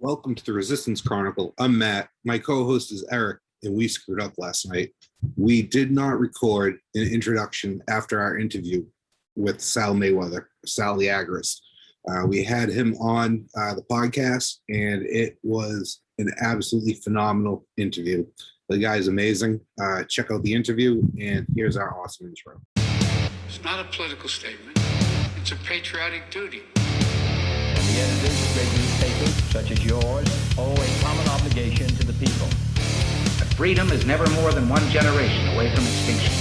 Welcome to the Resistance Chronicle. I'm Matt. My co-host is Eric, and we screwed up last night. We did not record an introduction after our interview with Sal Mayweather, Sal the Agorist. We had him on the podcast, and it was an absolutely phenomenal interview. The guy's amazing. Check out the interview, and here's our awesome intro. It's not a political statement. It's a patriotic duty. And the editors of great newspapers, such as yours, owe a common obligation to the people. But freedom is never more than one generation away from extinction.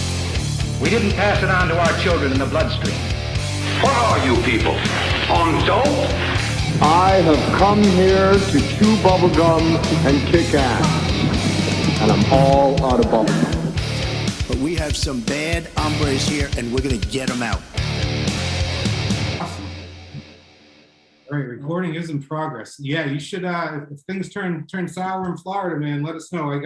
We didn't pass it on to our children in the bloodstream. What are you people? On dope? I have come here to chew bubblegum and kick ass. And I'm all out of bubblegum. But we have some bad hombres here, and we're going to get them out. All right, recording is in progress. Yeah, you should. If things turn sour in Florida, man, let us know.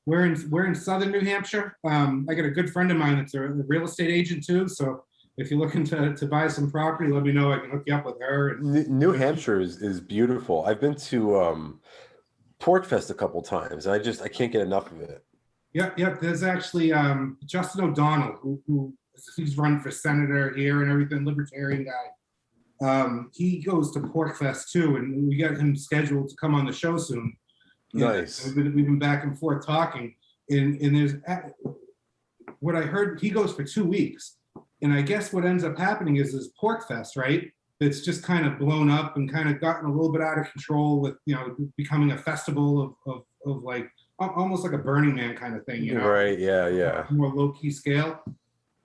We're in southern New Hampshire. I got a good friend of mine that's a real estate agent too. So if you're looking to buy some property, let me know. I can hook you up with her. New Hampshire is beautiful. I've been to Porkfest a couple times. I can't get enough of it. Yep. There's actually Justin O'Donnell, who he's run for senator here and everything, libertarian guy. He goes to Porkfest too, and we got him scheduled to come on the show soon. Nice. We've been back and forth talking, and there's what I heard. He goes for 2 weeks, and I guess what ends up happening is Porkfest, right? It's just kind of blown up and kind of gotten a little bit out of control with, becoming a festival of like almost like a Burning Man kind of thing, Right. Yeah. More low key scale.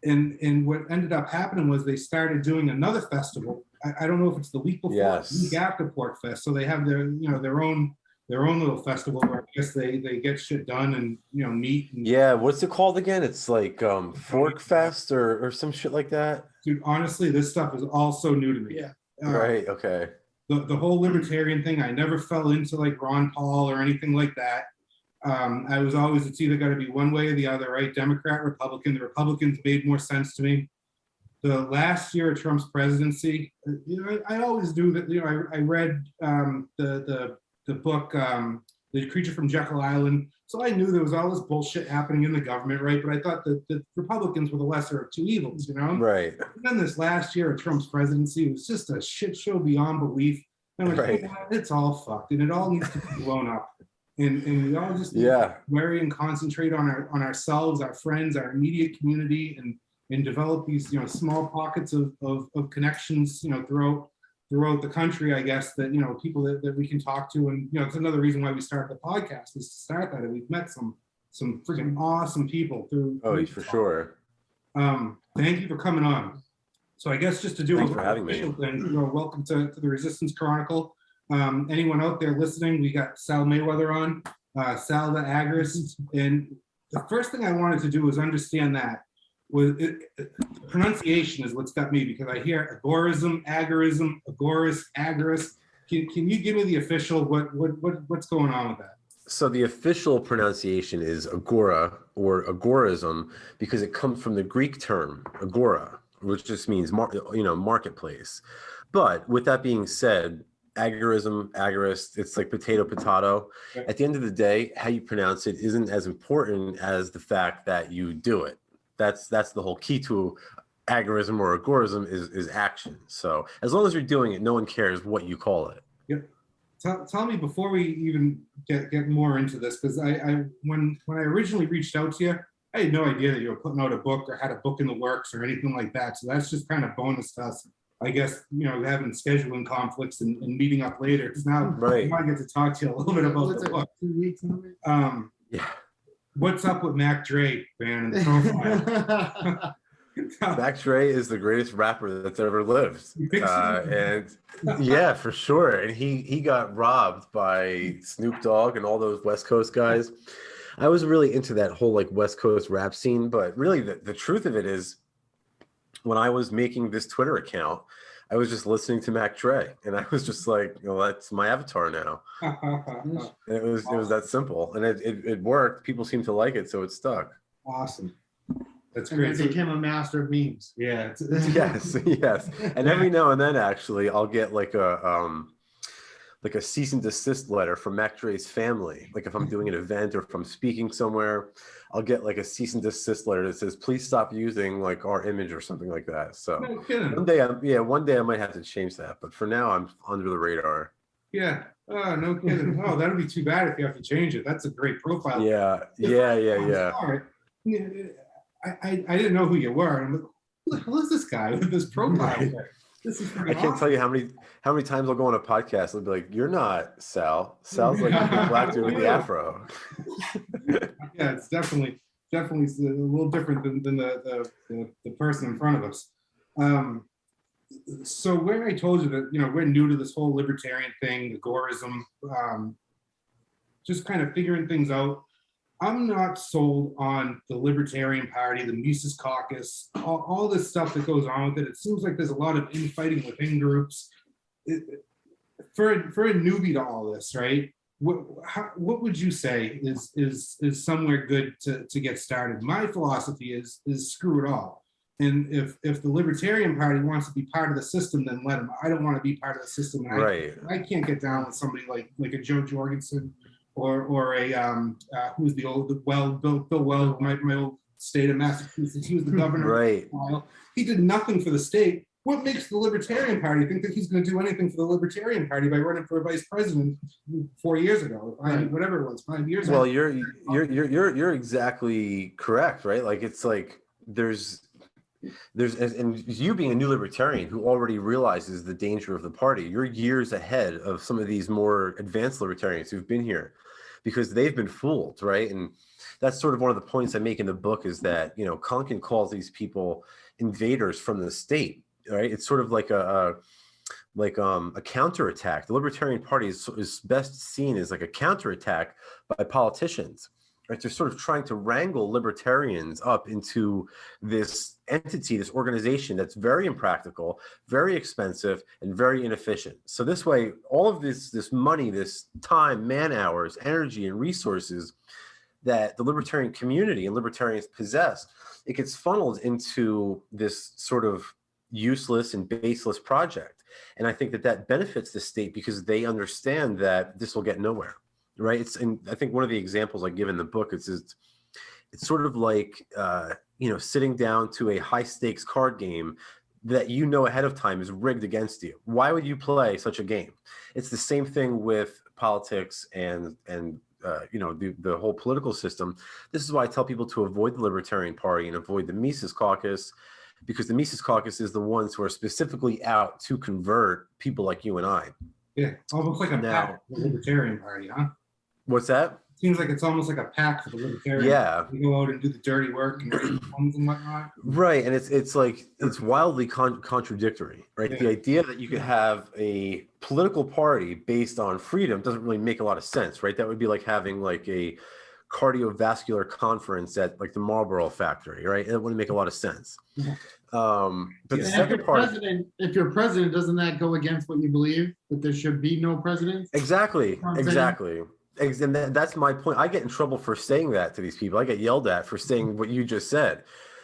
And what ended up happening was they started doing another festival. I don't know if it's the week before, the week after Porkfest. So they have their own little festival where I guess they get shit done and meet. And, what's it called again? It's like Fork Fest or some shit like that. Dude, honestly, this stuff is all so new to me. Yeah. Right. Okay. The whole libertarian thing, I never fell into like Ron Paul or anything like that. I was always, it's either got to be one way or the other, right? Democrat, Republican. The Republicans made more sense to me. The last year of Trump's presidency, I always knew that. I read the book, The Creature from Jekyll Island, so I knew there was all this bullshit happening in the government, right? But I thought that the Republicans were the lesser of two evils, Right. And then this last year of Trump's presidency was just a shit show beyond belief. And I'm like, right. It's all fucked, and it all needs to be blown up. And we all just need to worry and concentrate on ourselves, our friends, our immediate community, and develop these small pockets of connections throughout the country, I guess, that people that we can talk to. And it's another reason why we started the podcast, is to start that. And we've met some freaking awesome people through. Oh, for sure. Thank you for coming on. So I guess just to do Thanks for having me. Welcome to the Resistance Chronicle. Anyone out there listening, we got Sal Mayweather on, Sal the Agorist. And the first thing I wanted to do was understand that pronunciation is what's got me, because I hear Agorism, Agorism, Agorist, Agorist. Can you give me the official what's going on with that? So the official pronunciation is agora or agorism, because it comes from the Greek term agora, which just means marketplace. But with that being said, agorism, agorist, it's like potato. Okay. At the end of the day, how you pronounce it isn't as important as the fact that you do it. That's the whole key to agorism or agorism is action. So as long as you're doing it, no one cares what you call it. Yep. Tell me, before we even get more into this, because when I originally reached out to you, I had no idea that you were putting out a book or had a book in the works or anything like that. So that's just kind of bonus to us, I guess, having scheduling conflicts and meeting up later. Because now I get to talk to you a little bit about the book. 2 weeks. Yeah. What's up with Mac Dre, man, in the profile? Mac Dre is the greatest rapper that's ever lived. And yeah, for sure. And he got robbed by Snoop Dogg and all those West Coast guys. I was really into that whole like West Coast rap scene, but really the truth of it is, when I was making this Twitter account, I was just listening to Mac Dre, and I was just like, that's my avatar now. It was that simple, and it worked. People seem to like it, so it stuck. Awesome. That's and great. It became a master of memes. Yeah. Yes. And every now and then, actually, I'll get like like a cease and desist letter from Mac Dre's family. Like if I'm doing an event or if I'm speaking somewhere, I'll get like a cease and desist letter that says, please stop using like our image or something like that. So No kidding. one day I might have to change that, but for now I'm under the radar. Yeah. Oh, no kidding. Oh, that'd be too bad if you have to change it. That's a great profile. Yeah. I didn't know who you were. I'm like, who the hell is this guy with this profile? This is I can't tell you how many times I'll go on a podcast and be like, "You're not Sal. Sal's like the black dude with the afro." Yeah, it's definitely a little different than the person in front of us. So where I told you that we're new to this whole libertarian thing, agorism, just kind of figuring things out. I'm not sold on the Libertarian Party, the Mises Caucus, all this stuff that goes on with it. It seems like there's a lot of infighting within groups. For a newbie to all this, right? What would you say is somewhere good to get started? My philosophy is screw it all. And if the Libertarian Party wants to be part of the system, then let them. I don't want to be part of the system. Right. I can't get down with somebody like a Joe Jorgensen. Or a who's the old Bill Weld, my old state of Massachusetts. He was the governor. Right. He did nothing for the state. What makes the Libertarian Party think that he's going to do anything for the Libertarian Party by running for a vice president 4 years ago, whatever it was, 5 years ago? Well, you're exactly correct, right? Like it's like there's and you being a new libertarian who already realizes the danger of the party, you're years ahead of some of these more advanced libertarians who've been here because they've been fooled, right? And that's sort of one of the points I make in the book is that, Konkin calls these people invaders from the state, right? It's sort of like a counterattack. The Libertarian Party is best seen as like a counterattack by politicians. Right, they're sort of trying to wrangle libertarians up into this entity, this organization that's very impractical, very expensive, and very inefficient. So this way, all of this money, this time, man hours, energy, and resources that the libertarian community and libertarians possess, it gets funneled into this sort of useless and baseless project. And I think that benefits the state because they understand that this will get nowhere. Right. And I think one of the examples I give in the book is it's sort of like, sitting down to a high stakes card game that ahead of time is rigged against you. Why would you play such a game? It's the same thing with politics and the whole political system. This is why I tell people to avoid the Libertarian Party and avoid the Mises Caucus, because the Mises Caucus is the ones who are specifically out to convert people like you and I. Yeah, almost like a pack for the Libertarian Party, huh? What's that? Seems like it's almost like a pack for the Libertarian. Yeah. You go out and do the dirty work and raise funds and whatnot. Right, and it's wildly contradictory, right? Yeah. The idea that you could have a political party based on freedom doesn't really make a lot of sense, right? That would be like having like a cardiovascular conference at like the Marlboro factory, right? It wouldn't make a lot of sense. Yeah. But the second part, if you're president, doesn't that go against what you believe that there should be no president? Exactly. And that's my point. I get in trouble for saying that to these people. I get yelled at for saying what you just said.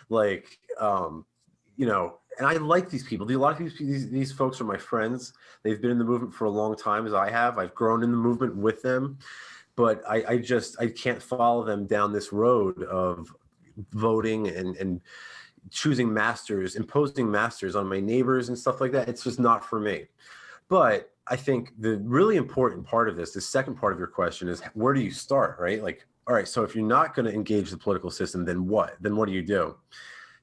Like, and I like these people. A lot of these folks are my friends. They've been in the movement for a long time, as I have. I've grown in the movement with them. But I can't follow them down this road of voting and choosing masters, imposing masters on my neighbors and stuff like that. It's just not for me. But I think the really important part of this, the second part of your question is, where do you start, right? Like, all right, so if you're not going to engage the political system, then what? Then what do you do?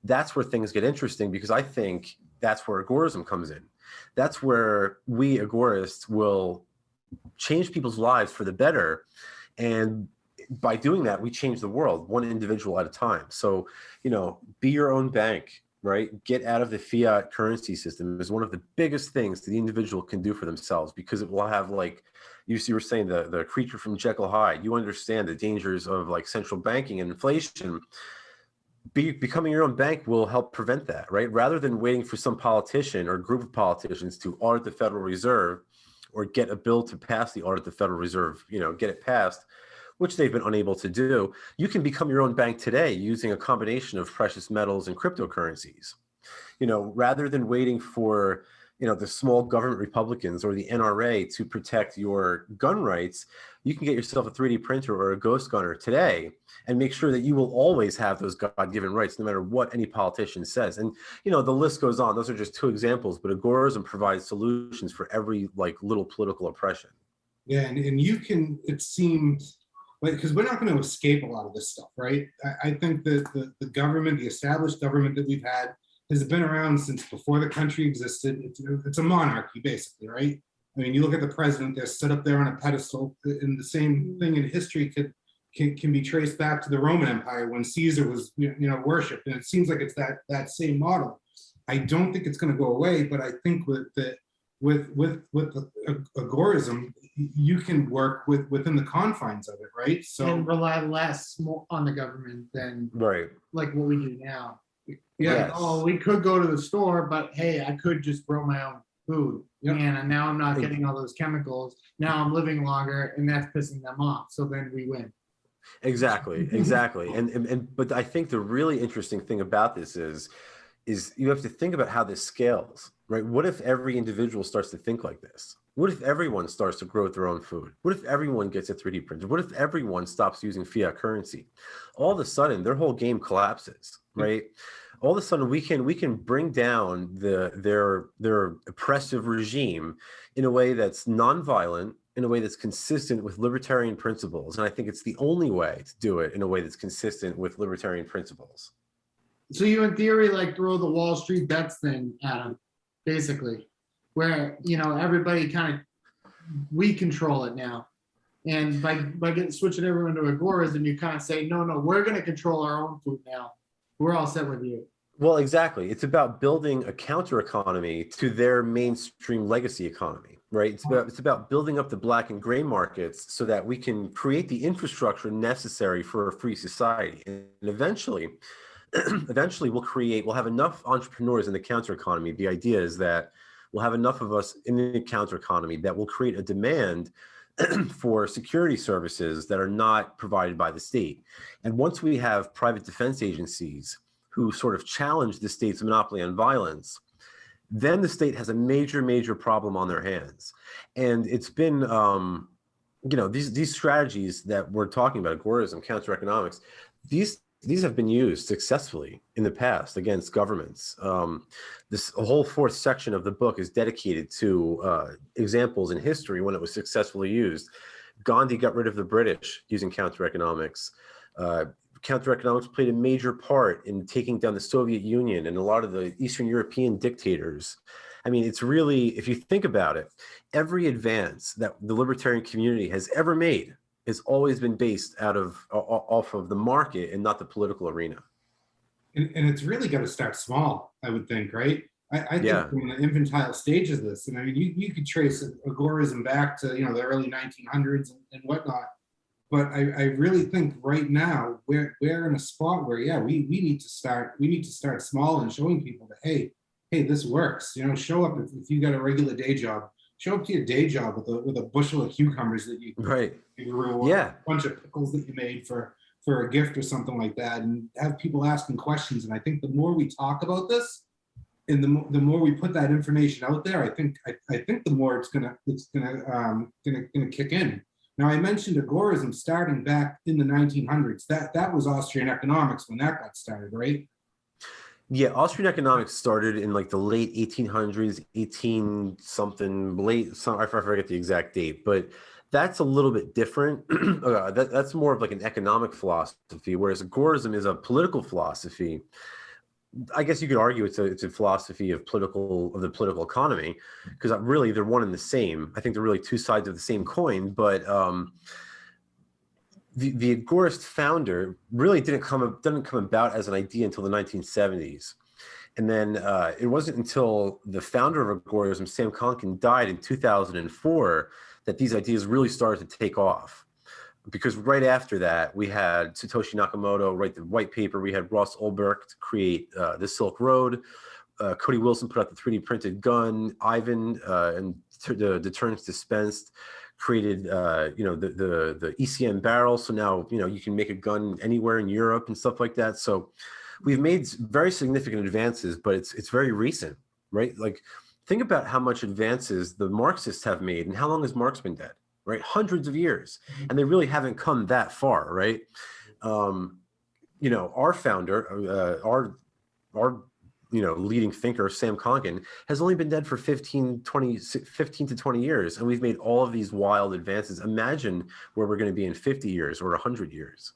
That's where things get interesting, because I think that's where agorism comes in. That's where we agorists will change people's lives for the better. And by doing that, we change the world one individual at a time. So, be your own bank, right? Get out of the fiat currency system is one of the biggest things that the individual can do for themselves, because it will have, like you were saying, the creature from Jekyll Hyde. You understand the dangers of like central banking and inflation. Becoming your own bank will help prevent that, right? Rather than waiting for some politician or group of politicians to audit the Federal Reserve or get a bill to pass the audit the Federal Reserve, get it passed, which they've been unable to do, you can become your own bank today using a combination of precious metals and cryptocurrencies. Rather than waiting for, the small government Republicans or the NRA to protect your gun rights, you can get yourself a 3D printer or a ghost gunner today and make sure that you will always have those God-given rights, no matter what any politician says. And, the list goes on. Those are just two examples, but Agorism provides solutions for every little political oppression. Yeah, and you can, it seems, because we're not going to escape a lot of this stuff, right? I think that the government, the established government that we've had, has been around since before the country existed. It's a monarchy, basically, right? I mean, you look at the president, they're set up there on a pedestal, and the same thing in history can be traced back to the Roman Empire when Caesar was, worshipped, and it seems like it's that same model. I don't think it's going to go away, but I think with Agorism, you can work within the confines of it, right? So and rely less on the government than like what we do now. Yeah. Like, oh, we could go to the store, but hey, I could just grow my own food. Yep. And now I'm not getting all those chemicals. Now I'm living longer, and that's pissing them off. So then we win. Exactly. And but I think the really interesting thing about this is you have to think about how this scales, right? What if every individual starts to think like this? What if everyone starts to grow their own food? What if everyone gets a 3D printer? What if everyone stops using fiat currency? All of a sudden, their whole game collapses, right? All of a sudden, we can bring down their oppressive regime in a way that's nonviolent, in a way that's consistent with libertarian principles. And I think it's the only way to do it in a way that's consistent with libertarian principles. So you, in theory, throw the Wall Street bets thing at them, basically, where, everybody we control it now. And by switching everyone to Agorism, you kind of say, no, we're going to control our own food now. We're all set with you. Well, exactly. It's about building a counter economy to their mainstream legacy economy, right? It's about building up the black and gray markets so that we can create the infrastructure necessary for a free society. And eventually we'll have enough entrepreneurs in the counter economy. The idea is that we'll have enough of us in the counter economy that will create a demand for security services that are not provided by the state. And once we have private defense agencies who sort of challenge the state's monopoly on violence, then the state has a major problem on their hands. And it's been, these strategies that we're talking about, agorism, counter economics, these have been used successfully in the past against governments. This whole fourth section of the book is dedicated to examples in history when it was successfully used. Gandhi got rid of the British using counter economics. Counter economics played a major part in taking down the Soviet Union and a lot of the Eastern European dictators. I mean, it's really, if you think about it, every advance that the libertarian community has ever made has always been based off of the market and not the political arena. And it's really got to start small, I would think, right? I think from the infantile stages of this, and I mean, you could trace agorism back to the early 1900s and whatnot. But I really think right now we're in a spot where we need to start small and showing people that hey this works. Show up if you got a regular day job. Show up to your day job with a bushel of cucumbers that you a bunch of pickles that you made for a gift or something like that, and have people asking questions. And I think the more we talk about this, and the more we put that information out there, I think the more it's gonna kick in. Now, I mentioned agorism starting back in the 1900s. That was Austrian economics when that got started, right? Yeah, Austrian economics started in the late 1800s, I forget the exact date, but that's a little bit different. That's more of an economic philosophy, whereas agorism is a political philosophy. I guess you could argue it's a philosophy of the political economy, because really they're one and the same. I think they're really two sides of the same coin. But the Agorist founder really didn't come about as an idea until the 1970s, and then it wasn't until the founder of Agorism, Sam Konkin, died in 2004 that these ideas really started to take off. Because right after that, we had Satoshi Nakamoto write the white paper. We had Ross Ulbricht to create the Silk Road. Cody Wilson put out the 3D printed gun. Ivan and the Deterrence Dispensed created, the ECM barrel. So now, you can make a gun anywhere in Europe and stuff like that. So we've made very significant advances, but it's very recent, right? think about how much advances the Marxists have made, and how long has Marx been dead, right? Hundreds of years, and they really haven't come that far, right? Our founder, our leading thinker, Sam Konkin, has only been dead for 15 to 20 years, and we've made all of these wild advances. Imagine where we're going to be in 50 years or 100 years.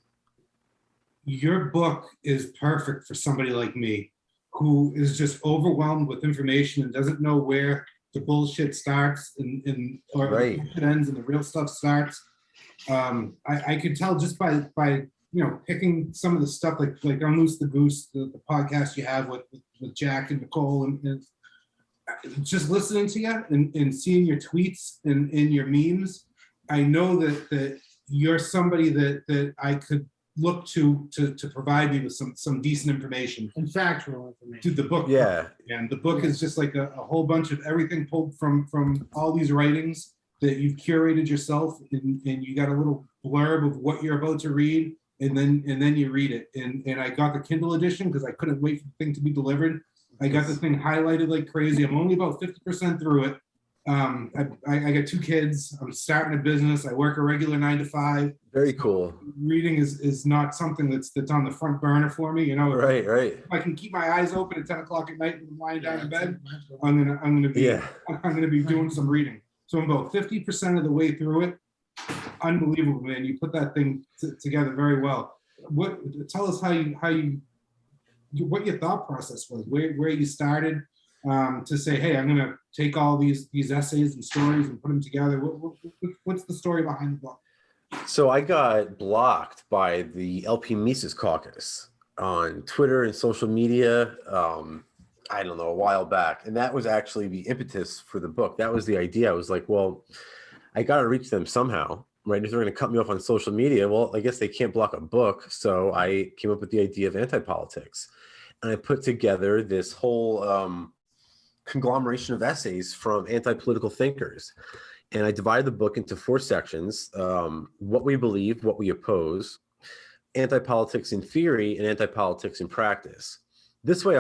Your book is perfect for somebody like me, who is just overwhelmed with information and doesn't know where the bullshit starts or right. The bullshit ends and the real stuff starts. I could tell just by picking some of the stuff like Unloose the Goose, the podcast you have with Jack and Nicole, and just listening to you and seeing your tweets and your memes. I know that you're somebody that I could look to provide me with some decent information and factual information. To the book, yeah, and the book is just like a whole bunch of everything pulled from all these writings that you've curated yourself, and you got a little blurb of what you're about to read, and then you read it. And I got the Kindle edition because I couldn't wait for the thing to be delivered. I got the thing highlighted like crazy. I'm only about 50% through it. I got 2 kids. I'm starting a business. I work a regular 9 to 5. Very cool. Reading is not something that's on the front burner for me. Right. If I can keep my eyes open at 10 o'clock at night when I'm lying down in bed, I'm gonna be doing some reading. So I'm about 50% of the way through it. Unbelievable, man! You put that thing together very well. Tell us what your thought process was, where you started to say, hey, I'm gonna take all these essays and stories and put them together. What's the story behind the book? So I got blocked by the LP Mises caucus on Twitter and social media, I don't know, a while back. And that was actually the impetus for the book. That was the idea. I was like, well, I got to reach them somehow, right? If they're going to cut me off on social media, well, I guess they can't block a book. So I came up with the idea of anti-politics. And I put together this whole conglomeration of essays from anti-political thinkers. And I divided the book into 4 sections: what we believe, what we oppose, anti-politics in theory, and anti-politics in practice. This way,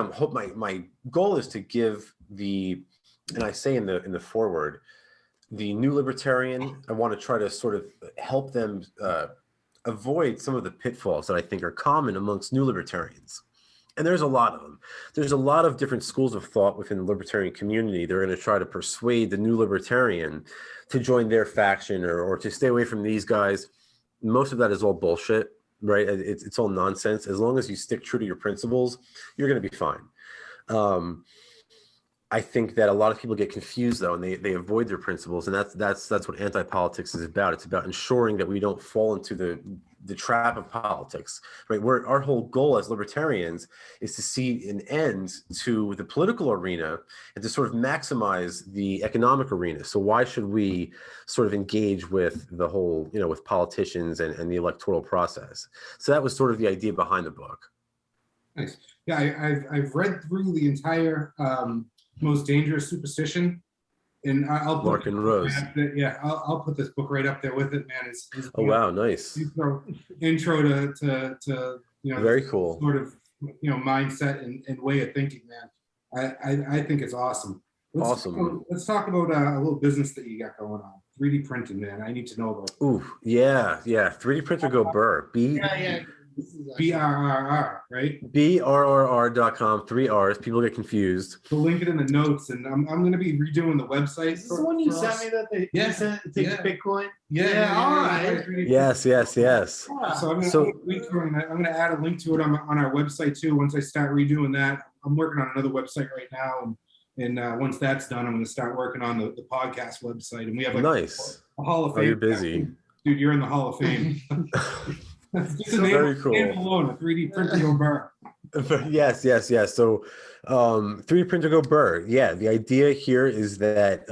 my goal is to give and I say in the foreword, the new libertarian, I want to try to sort of help them avoid some of the pitfalls that I think are common amongst new libertarians. And there's a lot of them. There's a lot of different schools of thought within the libertarian community. They're going to try to persuade the new libertarian to join their faction or to stay away from these guys. Most of that is all bullshit, right? It's all nonsense. As long as you stick true to your principles, you're going to be fine. I think that a lot of people get confused though, and they avoid their principles, and that's what anti-politics is about. It's about ensuring that we don't fall into the trap of politics, right? Our whole goal as libertarians is to see an end to the political arena and to sort of maximize the economic arena. So why should we sort of engage with the whole, with politicians and the electoral process? So that was sort of the idea behind the book. Nice. Yeah, I've read through the entire Most Dangerous Superstition, and I'll put Mark and Rose. I'll put this book right up there with it, man. It's oh wow, nice. Intro to very cool sort of mindset and way of thinking, man. I think it's awesome. Let's talk about a little business that you got going on. 3D printing, man. I need to know about it. Ooh, yeah. 3D printer go burr. BRRR, right? BRRR.com, 3 R's. People get confused. We'll link it in the notes, and I'm going to be redoing the website. Is this the one you sent me that they sent to take Bitcoin? Yeah, all right. Yes. So I'm going to add a link to it on our website too. Once I start redoing that, I'm working on another website right now, and once that's done, I'm going to start working on the podcast website. And we have nice. A Hall of Fame. Oh, you're busy, dude. You're in the Hall of Fame. Very cool. Name alone, a 3D printer go burr. Yes. So 3D printer go burr. Yeah, the idea here is that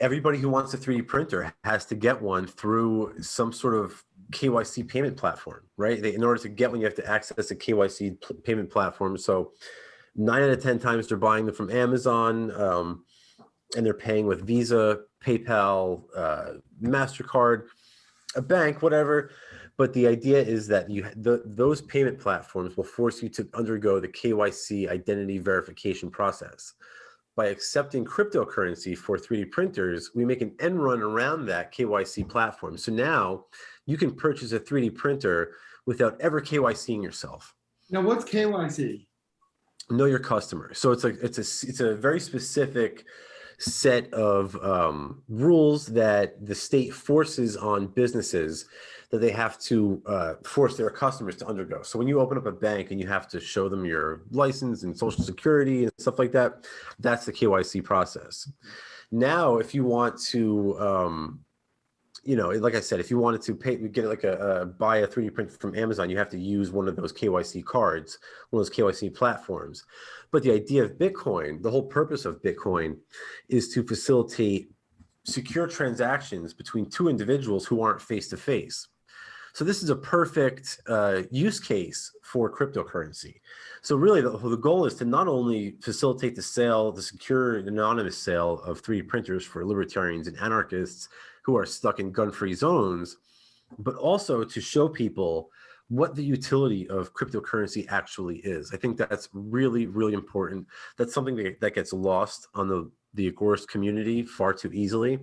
everybody who wants a 3D printer has to get one through some sort of KYC payment platform, right? In order to get one, you have to access a KYC payment platform. So 9 out of 10 times they're buying them from Amazon, and they're paying with Visa, PayPal, MasterCard, a bank, whatever. But the idea is that those payment platforms will force you to undergo the KYC identity verification process. by accepting cryptocurrency for 3D printers, we make an end run around that KYC platform. So now you can purchase a 3D printer without ever KYCing yourself. Now, what's KYC? Know your customer. So it's a very specific set of rules that the state forces on businesses that they have to force their customers to undergo. So when you open up a bank and you have to show them your license and social security and stuff like that, that's the KYC process. Now, if you want to, like I said, if you wanted to get like buy a 3D printer from Amazon, you have to use one of those KYC cards, one of those KYC platforms. But the idea of Bitcoin, the whole purpose of Bitcoin is to facilitate secure transactions between two individuals who aren't face to face. So this is a perfect use case for cryptocurrency. So really the goal is to not only facilitate the secure and anonymous sale of 3D printers for libertarians and anarchists who are stuck in gun-free zones, but also to show people what the utility of cryptocurrency actually is. I think that's really, really important. That's something that gets lost on the Agorist community far too easily.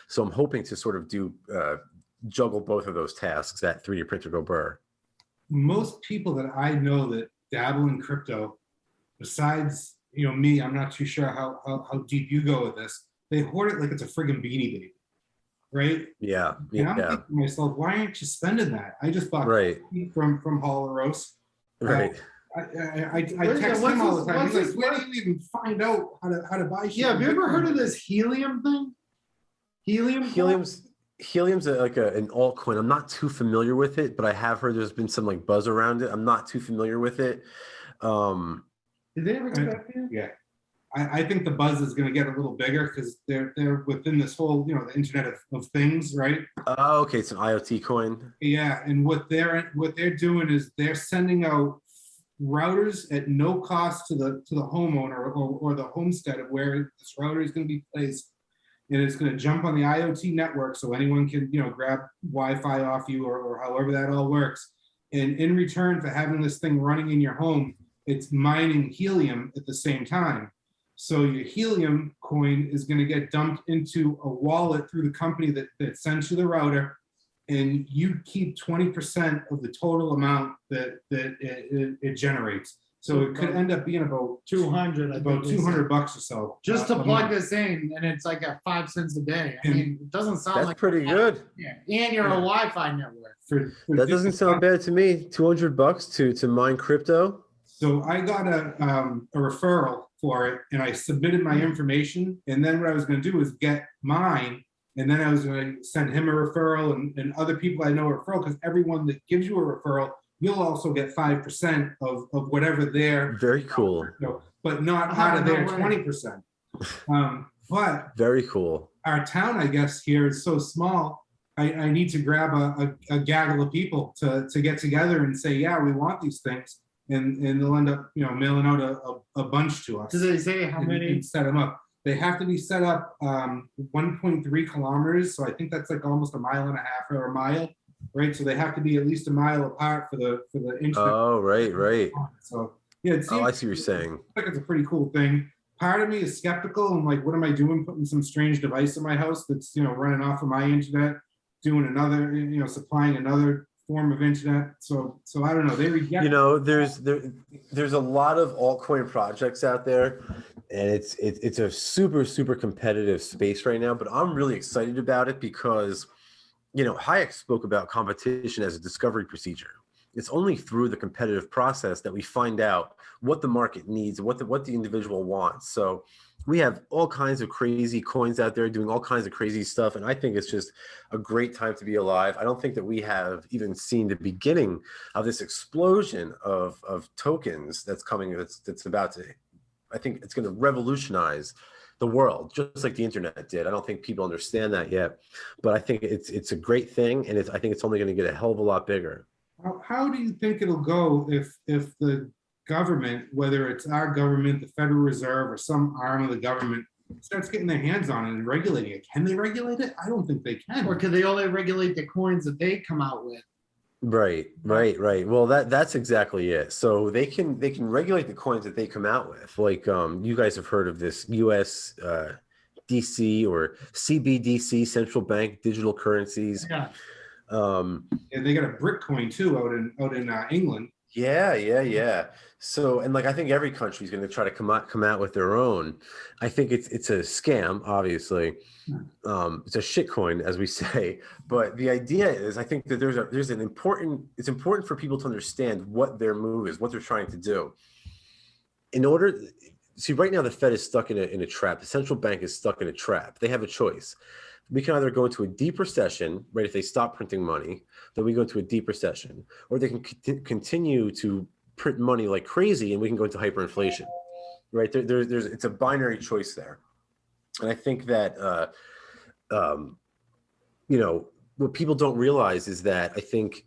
So I'm hoping to sort of juggle both of those tasks at 3D Printer Go Burr. Most people that I know that dabble in crypto, besides me, I'm not too sure how deep you go with this. They hoard it like it's a friggin' beanie baby, right? Yeah. And I'm thinking to myself, why aren't you spending that? I just bought from Holaros. Right. I text him all the time. He's like, where do you even find out how to buy shit? Yeah, have you ever heard of this helium thing? Helium's like an altcoin. I'm not too familiar with it, but I have heard there's been some like buzz around it. I'm not too familiar with it. Did they ever get back to you? Yeah. I think the buzz is going to get a little bigger because they're within this whole, the Internet of Things, right? Oh, okay. It's an IoT coin. Yeah, and what they're doing is they're sending out routers at no cost to the homeowner or the homestead of where this router is going to be placed, and it's going to jump on the IoT network so anyone can grab Wi-Fi off you or however that all works. And in return for having this thing running in your home, it's mining helium at the same time. So your helium coin is going to get dumped into a wallet through the company that sends you the router, and you keep 20% of the total amount that it generates. So it could end up being about 200, about $200 or so. Just to plug this in, and it's like at 5 cents a day. I mean, it doesn't sound that's like pretty good. Yeah, and you're a Wi-Fi network. For that doesn't sound bad to me. $200 to mine crypto. So I got a referral for it, and I submitted my information. And then what I was going to do is get mine, and then I was going to send him a referral and other people I know a referral, because everyone that gives you a referral, you'll also get 5% of whatever their very cool, but not out of their 20%. But very cool. Our town, I guess, here is so small. I need to grab a gaggle of people to get together and say, yeah, we want these things. And they'll end up, mailing out a bunch to us. Do they say how many? And set them up. They have to be set up 1.3 kilometers. So I think that's like almost a mile and a half or a mile, right? So they have to be at least a mile apart for the internet. Oh, right. So yeah, it seems I see what you're saying. Like it's a pretty cool thing. Part of me is skeptical. I'm like, what am I doing? Putting some strange device in my house that's running off of my internet, doing another, supplying another form of internet. So I don't know. They reject. There's a lot of altcoin projects out there, and it's a super competitive space right now. But I'm really excited about it because, Hayek spoke about competition as a discovery procedure. It's only through the competitive process that we find out what the market needs, what the individual wants. So we have all kinds of crazy coins out there doing all kinds of crazy stuff. And I think it's just a great time to be alive. I don't think that we have even seen the beginning of this explosion of tokens that's coming, that's about to, I think it's going to revolutionize the world, just like the internet did. I don't think people understand that yet, but I think it's a great thing. And I think it's only going to get a hell of a lot bigger. How do you think it'll go if the government, whether it's our government, the Federal Reserve, or some arm of the government, starts getting their hands on it and regulating it? Can they regulate it? I don't think they can. Or can they only regulate the coins that they come out with? Right. Well, that's exactly it. So they can regulate the coins that they come out with. Like you guys have heard of this US DC or CBDC, central bank digital currencies. Yeah. And they got a brick coin too out in England. Yeah. So, and like I think every country is going to try to come out with their own. I think it's a scam, obviously. It's a shit coin, as we say. But the idea is, I think that it's important for people to understand what their move is, what they're trying to do. See, right now the Fed is stuck in a trap. The central bank is stuck in a trap. They have a choice. We can either go into a deep recession, right? If they stop printing money, then we go into a deep recession, or they can continue to print money like crazy, and we can go into hyperinflation, right? It's a binary choice there, and I think that what people don't realize is that I think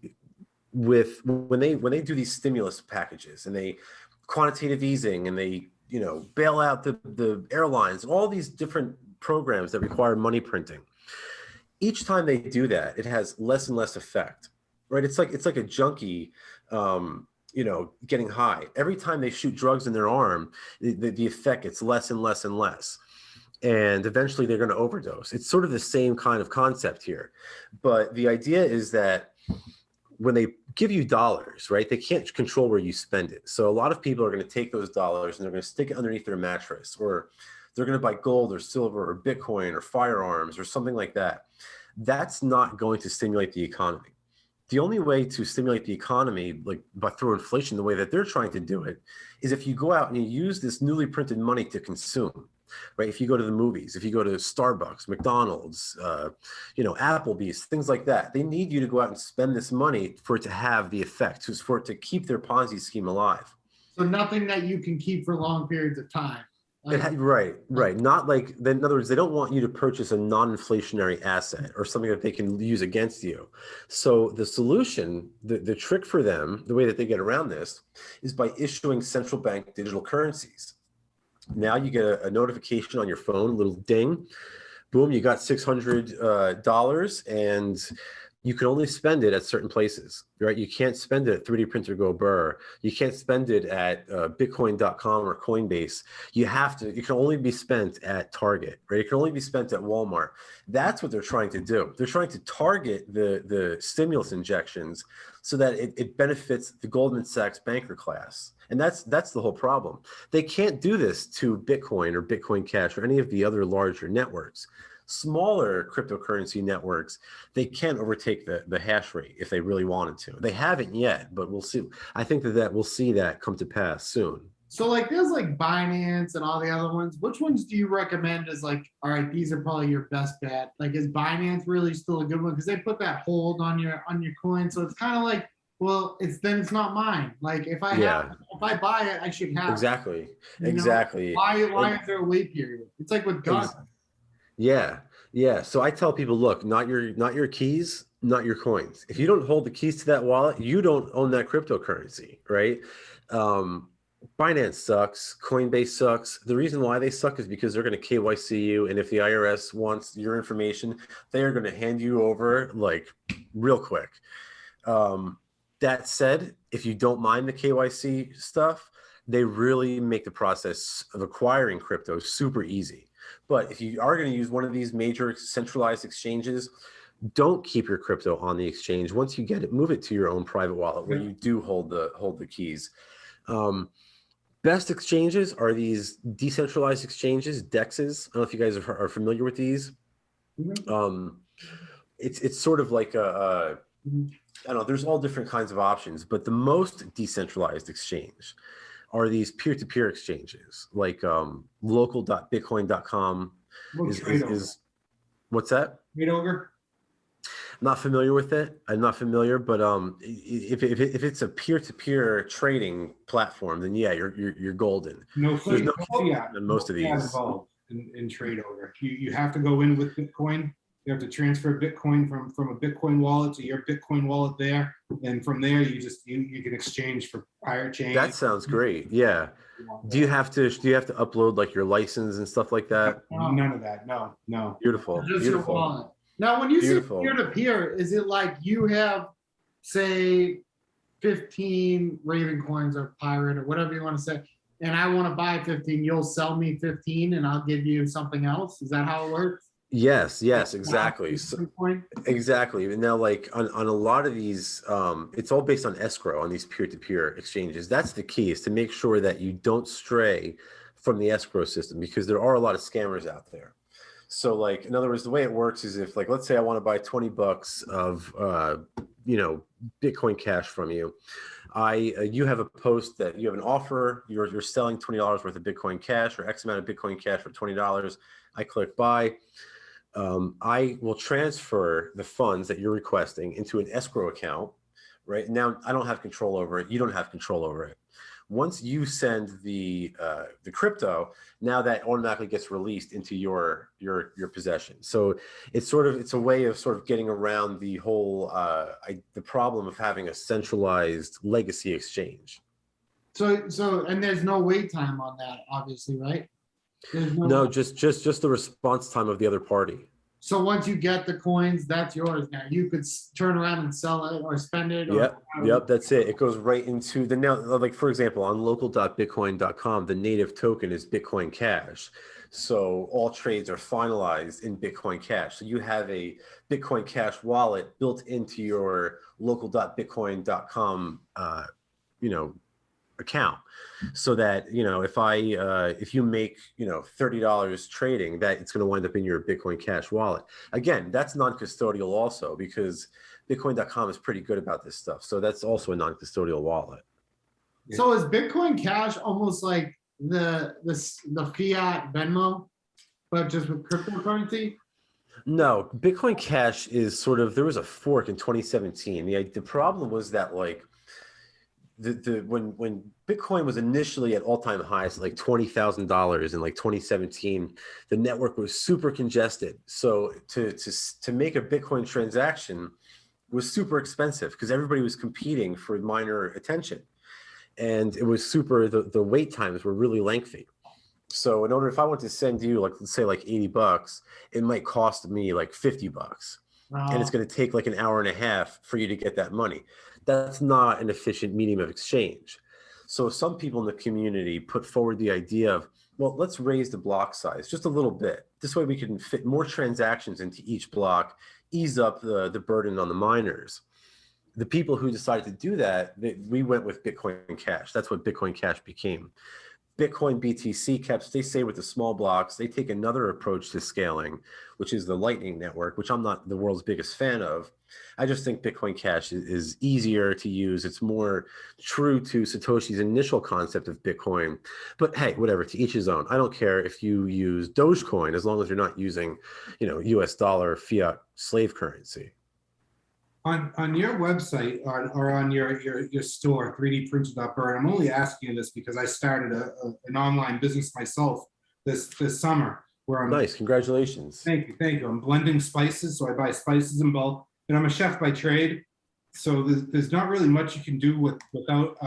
when they do these stimulus packages and they quantitative easing and they bail out the airlines, all these different programs that require money printing. Each time they do that, it has less and less effect, right? It's like a junkie, getting high. Every time they shoot drugs in their arm, the effect gets less and less and less. And eventually they're going to overdose. It's sort of the same kind of concept here. But the idea is that when they give you dollars, right, they can't control where you spend it. So a lot of people are going to take those dollars and they're going to stick it underneath their mattress, or they're going to buy gold or silver or Bitcoin or firearms or something like that. That's not going to stimulate the economy. The only way to stimulate the economy, like through inflation, the way that they're trying to do it, is if you go out and you use this newly printed money to consume, right? If you go to the movies, if you go to Starbucks, McDonald's, Applebee's, things like that, they need you to go out and spend this money for it to have the effect, for it to keep their Ponzi scheme alive. So nothing that you can keep for long periods of time. Right. Not like, in other words, they don't want you to purchase a non-inflationary asset or something that they can use against you. So the solution, the trick for them, the way that they get around this, is by issuing central bank digital currencies. Now you get a notification on your phone, a little ding, boom, you got $600, and you can only spend it at certain places, right? You can't spend it at 3D Printer Go Burr. You can't spend it at Bitcoin.com or Coinbase. It can only be spent at Target, right? It can only be spent at Walmart. That's what they're trying to do. They're trying to target the stimulus injections so that it benefits the Goldman Sachs banker class. And that's the whole problem. They can't do this to Bitcoin or Bitcoin Cash or any of the other larger networks. Smaller cryptocurrency networks, they can overtake the hash rate if they really wanted to. They haven't yet, but we'll see. I think that we'll see that come to pass soon. So like there's like Binance and all the other ones. Which ones do you recommend as like, all right, these are probably your best bet? Like, is Binance really still a good one? Because they put that hold on your coin. So it's kind of like, well, it's not mine. Like if I buy it, I should have exactly. It. Exactly. Why is there a wait period? It's like with guns. Yeah. So I tell people, look, not your keys, not your coins. If you don't hold the keys to that wallet, you don't own that cryptocurrency, right? Binance sucks. Coinbase sucks. The reason why they suck is because they're going to KYC you, and if the IRS wants your information, they are going to hand you over like real quick. That said, if you don't mind the KYC stuff, they really make the process of acquiring crypto super easy. But if you are going to use one of these major centralized exchanges, don't keep your crypto on the exchange. Once you get it, move it to your own private wallet where you do hold the keys. Best exchanges are these decentralized exchanges, DEXs. I don't know if you guys are familiar with these. It's sort of like I don't know, there's all different kinds of options, but the most decentralized exchange are these peer-to-peer exchanges, like local.bitcoin.com is what's that? Trade over? Not familiar with it. I'm not familiar, but if it's a peer-to-peer trading platform, then yeah, you're golden. There's no fiat in most of these. Involved in trade over. You have to go in with Bitcoin. You have to transfer Bitcoin from a Bitcoin wallet to your Bitcoin wallet there, and from there you can exchange for Pirate Chain. That sounds great. Yeah. Do you have to upload like your license and stuff like that? None of that. No. Beautiful. Just your wallet. Now, when you say peer-to-peer, is it like you have say 15 Ravencoins or pirate or whatever you want to say, and I want to buy 15, you'll sell me 15 and I'll give you something else. Is that how it works? Yes, exactly. So, exactly. And now, like on a lot of these, it's all based on escrow on these peer-to-peer exchanges. That's the key, is to make sure that you don't stray from the escrow system, because there are a lot of scammers out there. So, like, in other words, the way it works is, if, like, let's say I want to buy $20 of, Bitcoin Cash from you. You have a post that you have an offer, you're selling $20 worth of Bitcoin Cash, or X amount of Bitcoin Cash for $20. I click buy. I will transfer the funds that you're requesting into an escrow account. Right now, I don't have control over it. You don't have control over it. Once you send the crypto, now that automatically gets released into your possession. So it's a way of sort of getting around the whole the problem of having a centralized legacy exchange. So and there's no wait time on that, obviously, right? No, just the response time of the other party. So once you get the coins, that's yours now. You could turn around and sell it or spend it. Yep, that's it. It goes right into the now. Like, for example, on local.bitcoin.com, the native token is Bitcoin Cash. So all trades are finalized in Bitcoin Cash. So you have a Bitcoin Cash wallet built into your local.bitcoin.com, account, so that if you make $30 trading, that it's going to wind up in your Bitcoin Cash wallet. Again, that's non-custodial also, because Bitcoin.com is pretty good about this stuff. So that's also a non-custodial wallet. So is Bitcoin Cash almost like the fiat Venmo, but just with cryptocurrency? No, Bitcoin Cash is there was a fork in 2017. The problem was that, like, when Bitcoin was initially at all-time highs, like $20,000 in like 2017, the network was super congested. So to make a Bitcoin transaction was super expensive, because everybody was competing for miner attention, and it was the wait times were really lengthy. So if I want to send you, like, let's say like $80, it might cost me like $50. Wow. And it's going to take like an hour and a half for you to get that money. That's not an efficient medium of exchange. So some people in the community put forward the idea of, well, let's raise the block size just a little bit. This way we can fit more transactions into each block, ease up the burden on the miners. The people who decided to do that, we went with Bitcoin Cash. That's what Bitcoin Cash became. Bitcoin BTC caps, they say with the small blocks, they take another approach to scaling, which is the Lightning Network, which I'm not the world's biggest fan of. I just think Bitcoin Cash is easier to use. It's more true to Satoshi's initial concept of Bitcoin. But hey, whatever, to each his own. I don't care if you use Dogecoin, as long as you're not using, US dollar fiat slave currency. On your website or on your store, 3dprinted.bird, I'm only asking you this because I started an online business myself this summer. Where I'm, nice, congratulations. Thank you. I'm blending spices, so I buy spices in bulk, and I'm a chef by trade. So there's not really much you can do without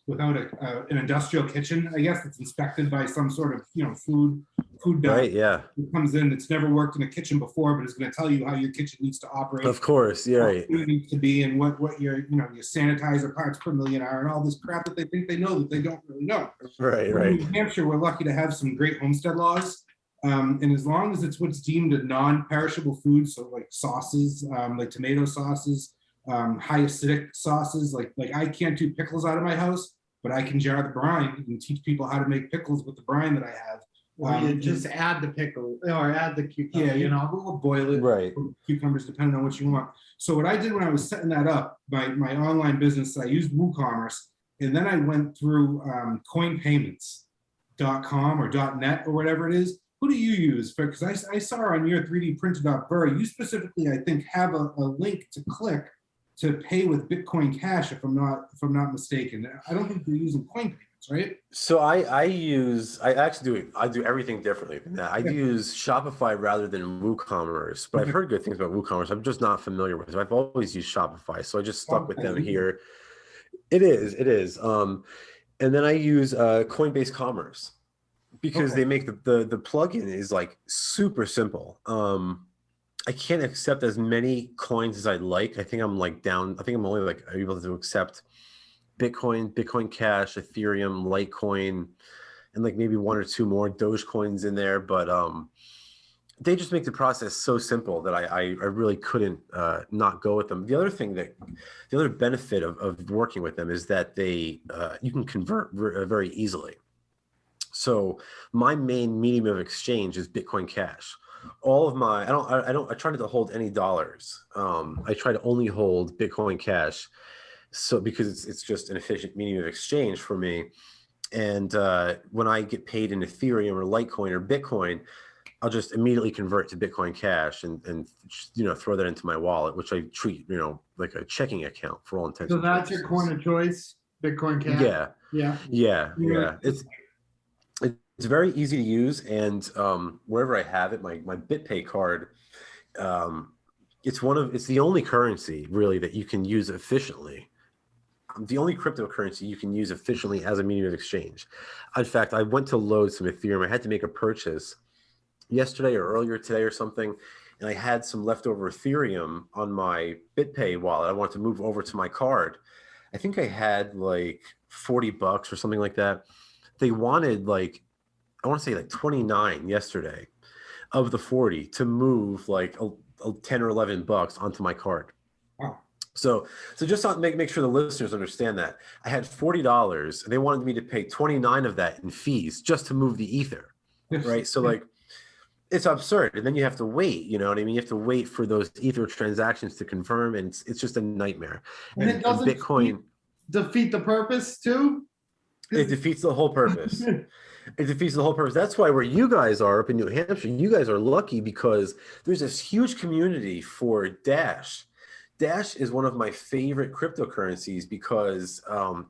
an industrial kitchen, I guess, that's inspected by some sort of food right, yeah. It comes in, it's never worked in a kitchen before, but it's going to tell you how your kitchen needs to operate. Of course, yeah, right. What it needs to be, and what your your sanitizer parts per million are, and all this crap that they think they know that they don't really know. Right. In New Hampshire, we're lucky to have some great homestead laws, and as long as it's what's deemed a non-perishable food, so like sauces, like tomato sauces, high acidic sauces, like I can't do pickles out of my house, but I can jar the brine and teach people how to make pickles with the brine that I have. Or you just add the pickle or add the cucumber. Yeah, we'll boil it. Right. Cucumbers, depending on what you want. So what I did when I was setting that up, my online business, I used WooCommerce, and then I went through coinpayments.com or .net or whatever it is. Who do you use? Because I saw on your 3dprinted.bird, you specifically, I think, have a link to click to pay with Bitcoin Cash, if I'm not mistaken. I don't think you're using coin payments, right? So I do everything differently than that. I use Shopify rather than WooCommerce, but I've heard good things about WooCommerce. I'm just not familiar with it. I've always used Shopify, so I just stuck with them here. It is. And then I use Coinbase Commerce, because they make the plugin is like super simple. I can't accept as many coins as I'd like. I think I'm like down. I think I'm only like able to accept Bitcoin, Bitcoin Cash, Ethereum, Litecoin, and like maybe one or two more Dogecoins in there. But they just make the process so simple that I really couldn't not go with them. The other benefit of working with them is that you can convert very easily. So my main medium of exchange is Bitcoin Cash. All of my, I try not to hold any dollars. I try to only hold Bitcoin Cash. So because it's just an efficient medium of exchange for me. And when I get paid in Ethereum or Litecoin or Bitcoin, I'll just immediately convert to Bitcoin Cash and throw that into my wallet, which I treat like a checking account for all intents. So that's your coin of choice, Bitcoin Cash. Yeah. It's very easy to use, and wherever I have it, my BitPay card, it's the only currency really that you can use efficiently. The only cryptocurrency you can use efficiently as a medium of exchange. In fact, I went to load some Ethereum. I had to make a purchase yesterday or earlier today or something, and I had some leftover Ethereum on my BitPay wallet. I wanted to move over to my card. I think I had like $40 or something like that. They wanted like, I want to say like 29 yesterday of the 40 to move like 10 or $11 onto my card. Wow. So just to make sure the listeners understand that, I had $40 and they wanted me to pay 29 of that in fees just to move the Ether, right? So like, it's absurd. And then you have to wait, you know what I mean? You have to wait for those Ether transactions to confirm, and it's just a nightmare. And it doesn't Bitcoin defeat the purpose too? It defeats the whole purpose. It defeats the whole purpose. That's why where you guys are up in New Hampshire, you guys are lucky because there's this huge community for Dash. Dash is one of my favorite cryptocurrencies because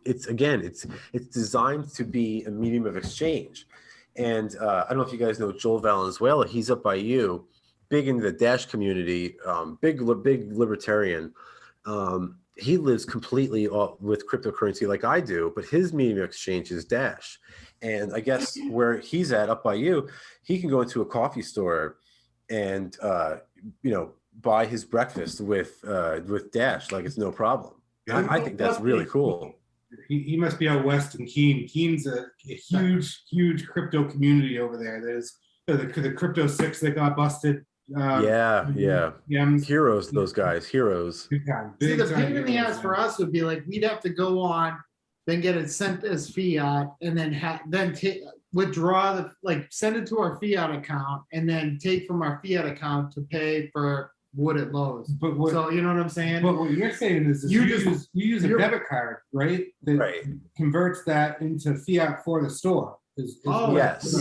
it's designed to be a medium of exchange. And I don't know if you guys know Joel Valenzuela. He's up by you, big into the Dash community, big libertarian. He lives completely with cryptocurrency like I do, but his medium of exchange is Dash. And I guess where he's at up by you, he can go into a coffee store and buy his breakfast with Dash like it's no problem. I think that's really cool. He must be out west in Keene. Keene's a huge crypto community over there. There's the Crypto 6 that got busted. Yeah. Heroes, those guys, heroes. See, the pain in the ass for us would be like we'd have to go on, then get it sent as fiat, and then withdraw send it to our fiat account, and then take from our fiat account to pay for wood at Lowe's. So you know what I'm saying? But what you're saying is you use a debit card, right? That converts that into fiat for the store. Yes.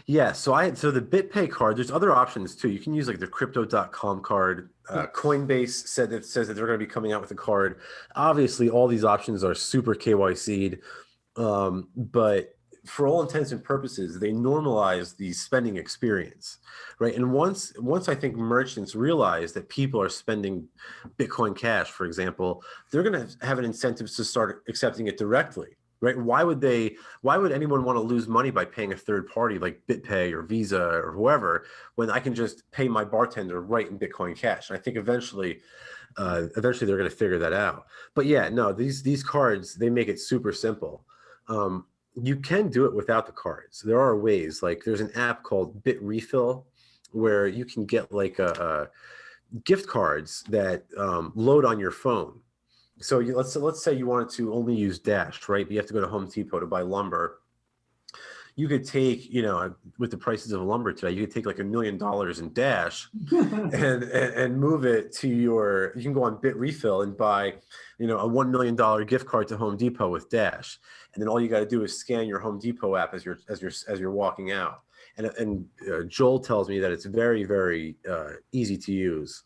Yeah, so the BitPay card, there's other options too. You can use like the crypto.com card. Coinbase says that they're going to be coming out with a card. Obviously, all these options are super KYC'd, but for all intents and purposes, they normalize the spending experience, right? And once I think merchants realize that people are spending Bitcoin Cash, for example, they're going to have an incentive to start accepting it directly. Right? Why would anyone want to lose money by paying a third party like BitPay or Visa or whoever when I can just pay my bartender right in Bitcoin Cash? And I think eventually they're going to figure that out. But yeah, no, these cards, they make it super simple. You can do it without the cards. There are ways. Like there's an app called BitRefill where you can get like gift cards that load on your phone. So let's say you wanted to only use Dash, right? But you have to go to Home Depot to buy lumber. You could take, with the prices of lumber today, you could take like $1 million in Dash and move it to you can go on BitRefill and buy, a $1 million gift card to Home Depot with Dash. And then all you got to do is scan your Home Depot app as you're walking out. And Joel tells me that it's very, very easy to use.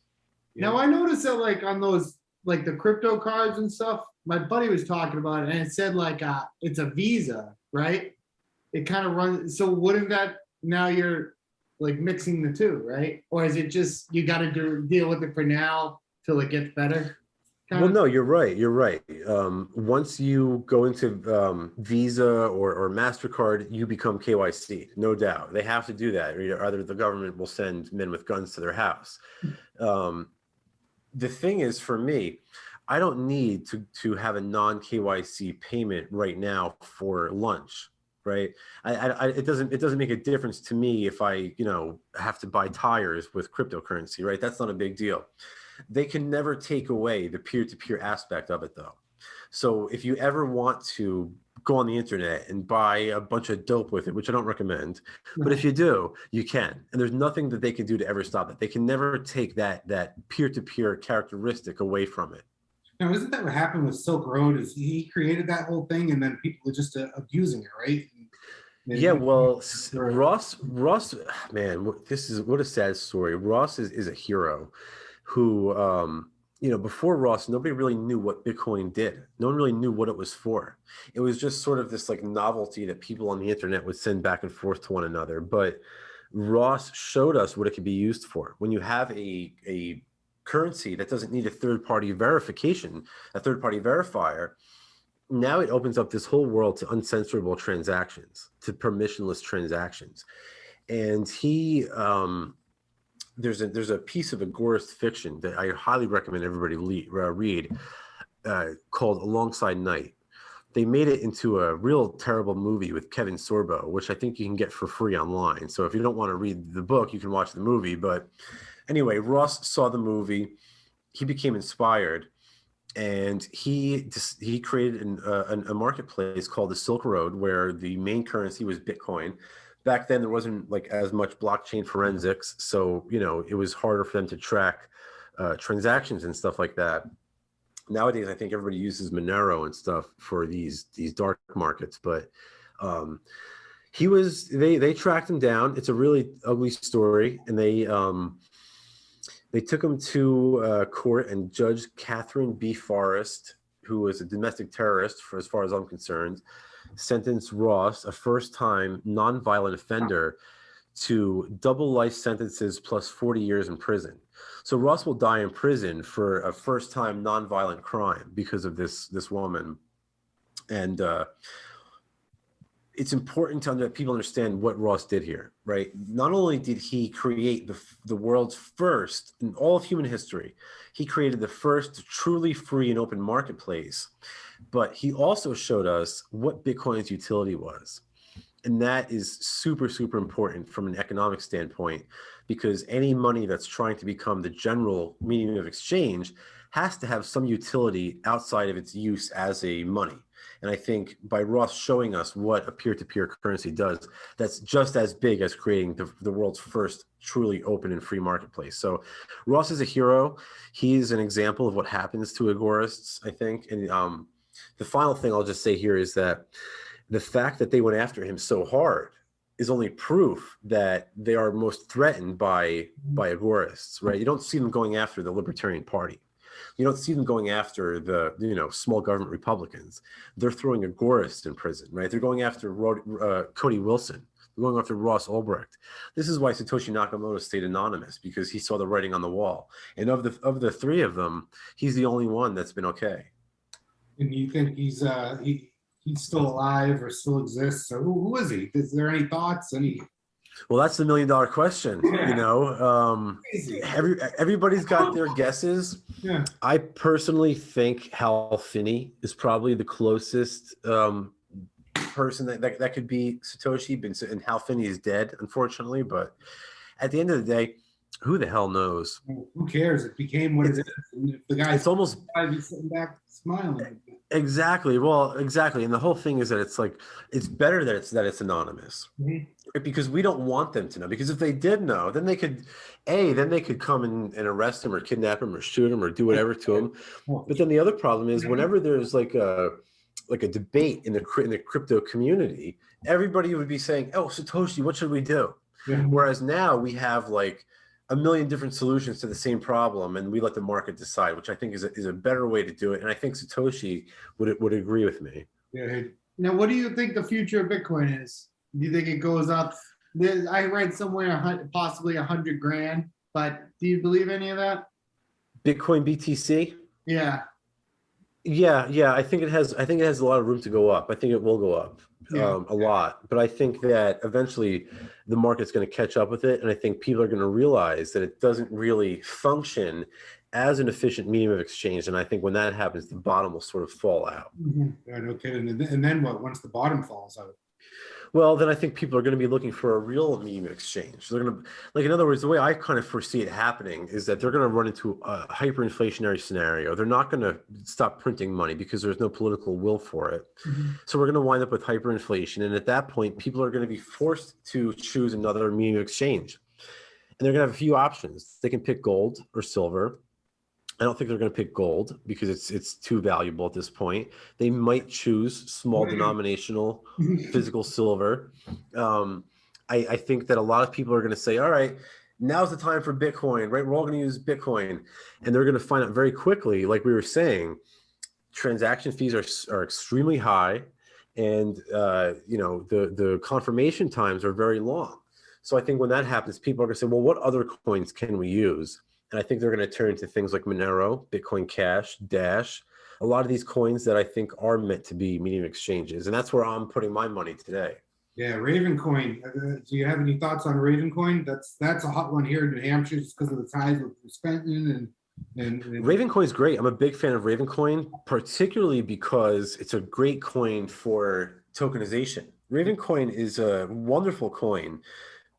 Now I noticed that like on those, like the crypto cards and stuff, my buddy was talking about it, and it said like it's a Visa, right? It kind of runs. So wouldn't that, now you're like mixing the two, right? Or is it just you got to deal with it for now till it gets better? kind Well, of? no, you're right. You're right. Once you go into Visa or MasterCard, you become KYC, no doubt. They have to do that, or either the government will send men with guns to their house. The thing is, for me, I don't need to have a non-KYC payment right now for lunch, right? It doesn't make a difference to me if I have to buy tires with cryptocurrency, right? That's not a big deal. They can never take away the peer-to-peer aspect of it, though. So if you ever want to go on the internet and buy a bunch of dope with it, which I don't recommend, but if you do, you can. And there's nothing that they can do to ever stop it. They can never take that peer-to-peer characteristic away from it. Now, isn't that what happened with Silk Road? Is he created that whole thing, and then people are just abusing it, right? Yeah, well, Ross, man, what a sad story. Ross is a hero who, before Ross, nobody really knew what Bitcoin did. No one really knew what it was for. It was just sort of this like novelty that people on the internet would send back and forth to one another. But Ross showed us what it could be used for. When you have a currency that doesn't need a third-party verification, a third-party verifier, now it opens up this whole world to uncensorable transactions, to permissionless transactions. And he, there's a piece of Agorist fiction that I highly recommend everybody read called Alongside Night. They made it into a real terrible movie with Kevin Sorbo, which I think you can get for free online. So if you don't want to read the book, you can watch the movie. But anyway, Ross saw the movie, he became inspired, and he created a marketplace called the Silk Road, where the main currency was Bitcoin. Back then, there wasn't like as much blockchain forensics, so it was harder for them to track transactions and stuff like that. Nowadays, I think everybody uses Monero and stuff for these dark markets, but they tracked him down. It's a really ugly story, and they took him to court, and Judge Catherine B. Forrest, who was a domestic terrorist, as far as I'm concerned, sentenced Ross, a first-time nonviolent offender, to double life sentences plus 40 years in prison. So Ross will die in prison for a first-time nonviolent crime because of this woman. And it's important that people understand what Ross did here, right? Not only did he create the world's first, in all of human history, he created the first truly free and open marketplace, but he also showed us what Bitcoin's utility was. And that is super, super important from an economic standpoint, because any money that's trying to become the general medium of exchange has to have some utility outside of its use as a money. And I think by Ross showing us what a peer-to-peer currency does, that's just as big as creating the world's first truly open and free marketplace. So Ross is a hero. He's an example of what happens to Agorists, I think. And the final thing I'll just say here is that the fact that they went after him so hard is only proof that they are most threatened by Agorists, right? You don't see them going after the Libertarian Party. You don't see them going after the small government Republicans. They're throwing Agorists in prison, right? They're going after Cody Wilson. They're going after Ross Ulbricht. This is why Satoshi Nakamoto stayed anonymous, because he saw the writing on the wall. And of the three of them, he's the only one that's been okay. And you think he's still alive or still exists? Or who is he? Is there any thoughts? Well, that's the $1 million question. Everybody's got their guesses. Yeah. I personally think Hal Finney is probably the closest person that could be Satoshi. And Hal Finney is dead, unfortunately. But at the end of the day, who the hell knows? Who cares? It became what it is. And if the guy's it's almost sitting back smiling. Exactly. Well, exactly. And the whole thing is that it's better that it's anonymous, because we don't want them to know. Because if they did know, then they could come and arrest him or kidnap him or shoot him or do whatever to him. But then the other problem is, whenever there's like a debate in the crypto community, everybody would be saying, "Oh, Satoshi, what should we do?" Yeah. Whereas now we have like a million different solutions to the same problem, and we let the market decide, which I think is a better way to do it. And I think Satoshi would agree with me. Yeah. Now, what do you think the future of Bitcoin is? Do you think it goes up? I read somewhere possibly 100 grand, but do you believe any of that? Bitcoin BTC? Yeah. Yeah. I think it has a lot of room to go up. I think it will go up a lot. But I think that eventually the market's going to catch up with it. And I think people are going to realize that it doesn't really function as an efficient medium of exchange. And I think when that happens, the bottom will sort of fall out. Yeah, no kidding. And then what, once the bottom falls out? Well, then I think people are going to be looking for a real medium of exchange. They're going to, like, in other words, the way I kind of foresee it happening is that they're going to run into a hyperinflationary scenario. They're not going to stop printing money because there's no political will for it. So we're going to wind up with hyperinflation. And at that point, people are going to be forced to choose another medium of exchange. And they're going to have a few options. They can pick gold or silver. I don't think they're going to pick gold because it's too valuable at this point. They might choose small denominational physical silver. I think that a lot of people are going to say, all right, now's the time for Bitcoin, right? We're all going to use Bitcoin. And they're going to find out very quickly, like we were saying, transaction fees are extremely high. And, the confirmation times are very long. So I think when that happens, people are going to say, well, what other coins can we use? And I think they're going to turn to things like Monero, Bitcoin Cash, Dash, a lot of these coins that I think are meant to be medium exchanges. And that's where I'm putting my money today. Yeah, Ravencoin. Do you have any thoughts on Ravencoin? That's a hot one here in New Hampshire just because of the ties with Spenton and Ravencoin is great. I'm a big fan of Ravencoin, particularly because it's a great coin for tokenization. Ravencoin is a wonderful coin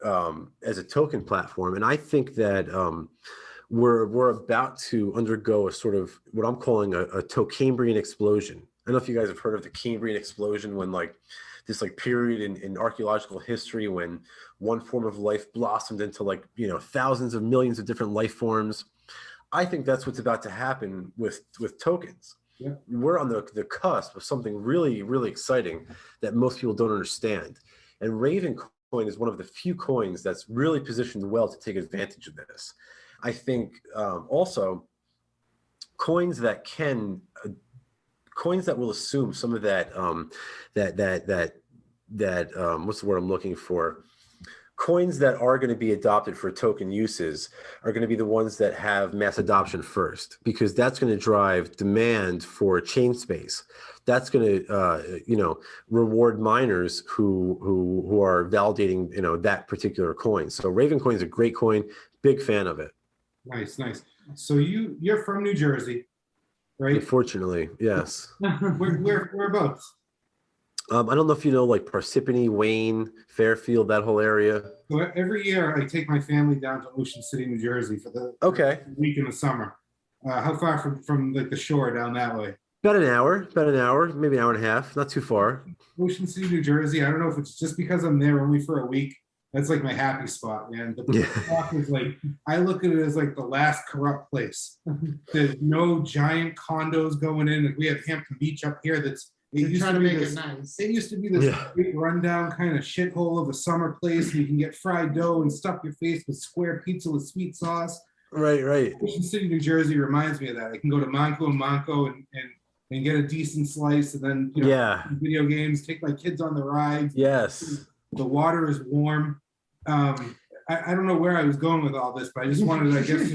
as a token platform. And I think that we're about to undergo a sort of what I'm calling a Cambrian explosion. I don't know if you guys have heard of the Cambrian explosion, when this period in archaeological history when one form of life blossomed into thousands of millions of different life forms. I think that's what's about to happen with tokens. Yeah. We're on the cusp of something really, really exciting that most people don't understand. And Ravencoin is one of the few coins that's really positioned well to take advantage of this. I think also coins that will assume some of that what's the word I'm looking for? Coins that are going to be adopted for token uses are going to be the ones that have mass adoption first, because that's going to drive demand for chain space. That's going to reward miners who are validating that particular coin. So Ravencoin is a great coin. Big fan of it. Nice. So you're from New Jersey, right? Unfortunately, yes. Whereabouts? I don't know if you know, Parsippany, Wayne, Fairfield, that whole area. So every year I take my family down to Ocean City, New Jersey for the week in the summer. How far from the shore down that way? About an hour, maybe an hour and a half, not too far. Ocean City, New Jersey. I don't know if it's just because I'm there only for a week. That's my happy spot, man. The talk is I look at it as the last corrupt place. There's no giant condos going in. We have Hampton Beach up here. It used to be this big rundown kind of shithole of a summer place, and you can get fried dough and stuff your face with square pizza with sweet sauce. Right. Ocean City, New Jersey reminds me of that. I can go to Manco and get a decent slice, and then video games, take my kids on the rides. Yes. The water is warm. I don't know where I was going with all this, but I just wanted, I guess,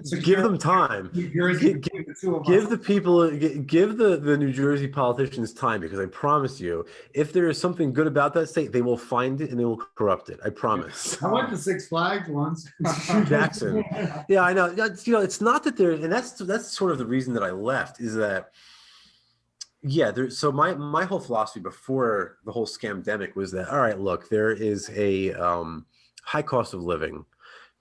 to give them time. Give the people, give the New Jersey politicians time, because I promise you, if there is something good about that state, they will find it and they will corrupt it. I promise. I went to Six Flags once. Jackson. Yeah, I know. It's not that there, and that's sort of the reason that I left, is that. Yeah, so my whole philosophy before the whole scamdemic was that, all right, look, there is a high cost of living.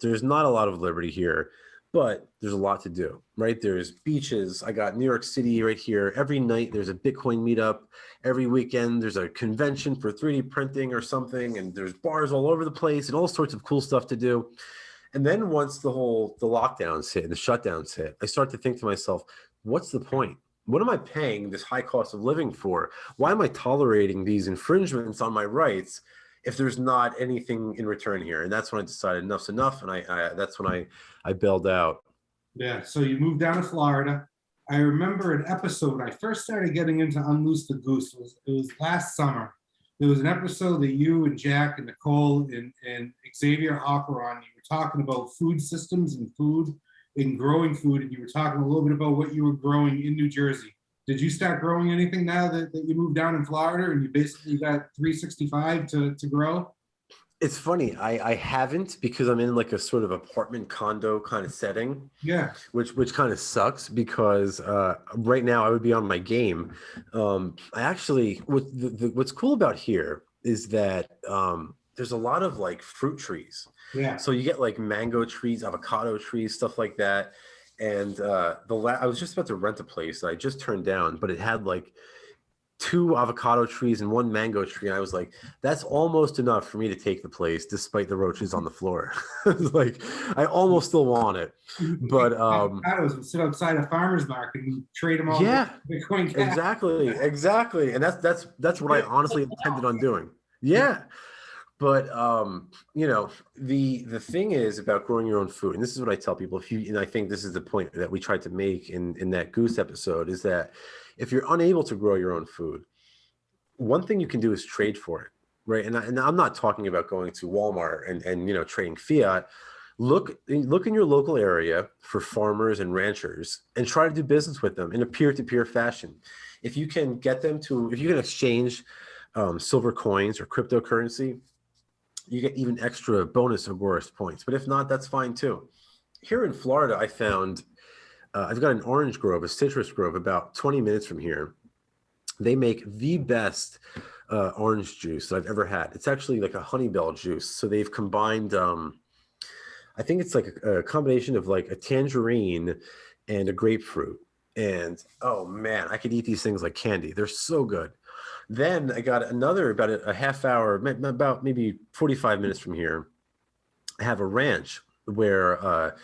There's not a lot of liberty here, but there's a lot to do, right? There's beaches. I got New York City right here. Every night there's a Bitcoin meetup. Every weekend there's a convention for 3D printing or something, and there's bars all over the place and all sorts of cool stuff to do. And then once the lockdowns hit and the shutdowns hit, I start to think to myself, what's the point? What am I paying this high cost of living for? Why am I tolerating these infringements on my rights if there's not anything in return here? And that's when I decided enough's enough, and that's when I bailed out. Yeah, so you moved down to Florida. I remember an episode when I first started getting into Unloose the Goose. It was last summer. There was an episode that you and Jack and Nicole and Xavier Hopper on. You were talking about food systems and food and growing food, and you were talking a little bit about what you were growing in New Jersey. Did you start growing anything now that you moved down in Florida and you basically got 365 to grow? It's funny. I haven't, because I'm in like a sort of apartment condo kind of setting. Yeah. Which kind of sucks, because right now I would be on my game. I actually, what's cool about here is that there's a lot of like fruit trees. Yeah. So you get like mango trees, avocado trees, stuff like that. And I was just about to rent a place that I just turned down, but it had like 2 avocado trees and 1 mango tree. And I was like, that's almost enough for me to take the place, despite the roaches on the floor. Like, I almost still want it. But avocados would sit outside a farmer's market and trade them all. Yeah, Bitcoin cash. exactly. And that's what I honestly intended on doing. Yeah. But you know, the thing is about growing your own food, and this is what I tell people, and I think this is the point that we tried to make in that Goose episode, is that if you're unable to grow your own food, one thing you can do is trade for it, right? And I'm not talking about going to Walmart and you know, trading fiat. Look in your local area for farmers and ranchers and try to do business with them in a peer-to-peer fashion. If you can exchange silver coins or cryptocurrency, you get even extra bonus Agorist points. But if not, that's fine too. Here in Florida, I found I've got an orange grove, a citrus grove, about 20 minutes from here. They make the best orange juice that I've ever had. It's actually like a honeybell juice. So they've combined, I think it's like a combination of like a tangerine and a grapefruit. And oh man, I could eat these things like candy. They're so good. Then I got another, about a half hour, about maybe 45 minutes from here, I have a ranch where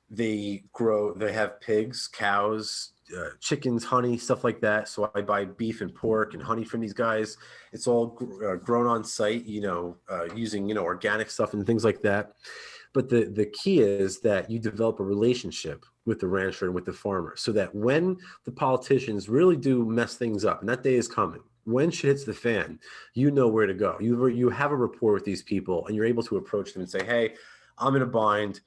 they have pigs, cows, chickens, honey, stuff like that. So I buy beef and pork and honey from these guys. It's all grown on site, you know, using, you know, organic stuff and things like that. But the key is that you develop a relationship with the rancher and with the farmer, so that when the politicians really do mess things up, and that day is coming, when shit hits the fan, you know where to go. You have a rapport with these people, and you're able to approach them and say, hey, I'm in a bind.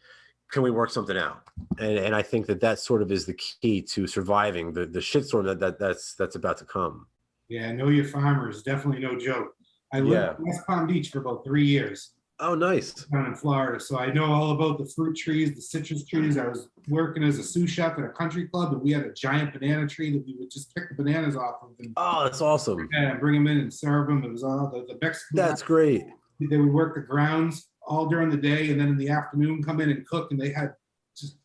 Can we work something out? And I think that sort of is the key to surviving the shitstorm that's about to come. Yeah, know your farmers, definitely no joke. I lived in West Palm Beach for about 3 years. Oh, nice. Down in Florida. So I know all about the fruit trees, the citrus trees. I was working as a sous chef at a country club, and we had a giant banana tree that we would just pick the bananas off of. And, oh, that's awesome. And bring them in and serve them. It was all the Mexican. That's great. They would work the grounds all during the day, and then in the afternoon come in and cook, and they had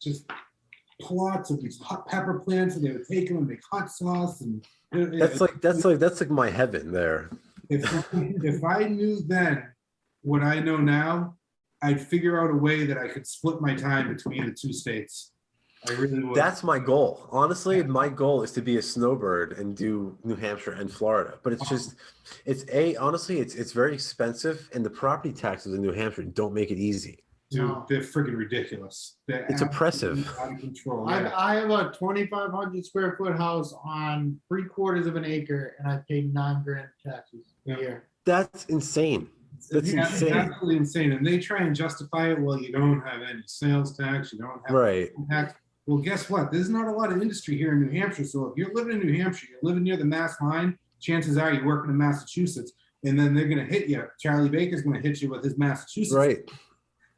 just plots of these hot pepper plants, and they would take them and make hot sauce. And that's like my heaven there. If I knew then what I know now, I'd figure out a way that I could split my time between the 2 states. I really would. That's my goal. Honestly, my goal is to be a snowbird and do New Hampshire and Florida. But it's just, honestly, it's very expensive, and the property taxes in New Hampshire don't make it easy. Dude, they're freaking ridiculous. It's oppressive. Out of control. I have a 2,500 square foot house on 3/4 of an acre, and I paid $9,000 taxes a year. That's insane. That's insane. It's absolutely insane. And they try and justify it. Well, you don't have any sales tax. You don't have tax. Well, guess what? There's not a lot of industry here in New Hampshire. So if you're living in New Hampshire, you're living near the Mass line, chances are you're working in Massachusetts, and then they're going to hit you. Charlie Baker's going to hit you with his Massachusetts. Right.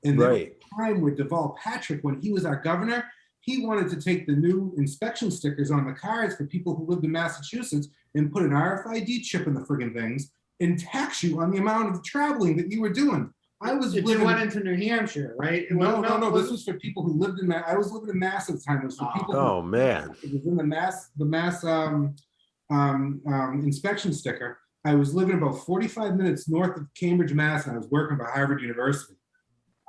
And there was a time with Deval Patrick, when he was our governor, he wanted to take the new inspection stickers on the cars for people who lived in Massachusetts and put an RFID chip in the friggin' things and tax you on the amount of traveling that you were doing. I was You went into New Hampshire, right? No. This was for people who lived in I was living in Mass at the time. It was for people. Oh man! It was in the Mass inspection sticker. I was living about 45 minutes north of Cambridge, Mass, and I was working for Harvard University.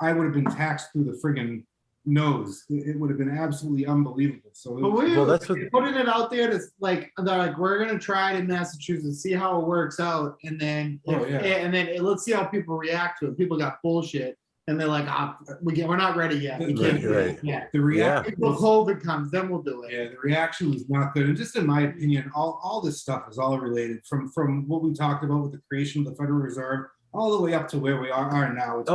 I would have been taxed through the friggin' nose. It would have been absolutely unbelievable. So, putting it out there to they're like, we're gonna try it in Massachusetts, see how it works out, and then let's see how people react to it. People got bullshit, and they're like, we're not ready yet. We can't do it yet. The reaction, until COVID comes, then we'll do it. Yeah, the reaction was not good. And just in my opinion, all this stuff is all related from what we talked about with the creation of the Federal Reserve all the way up to where we are now. It's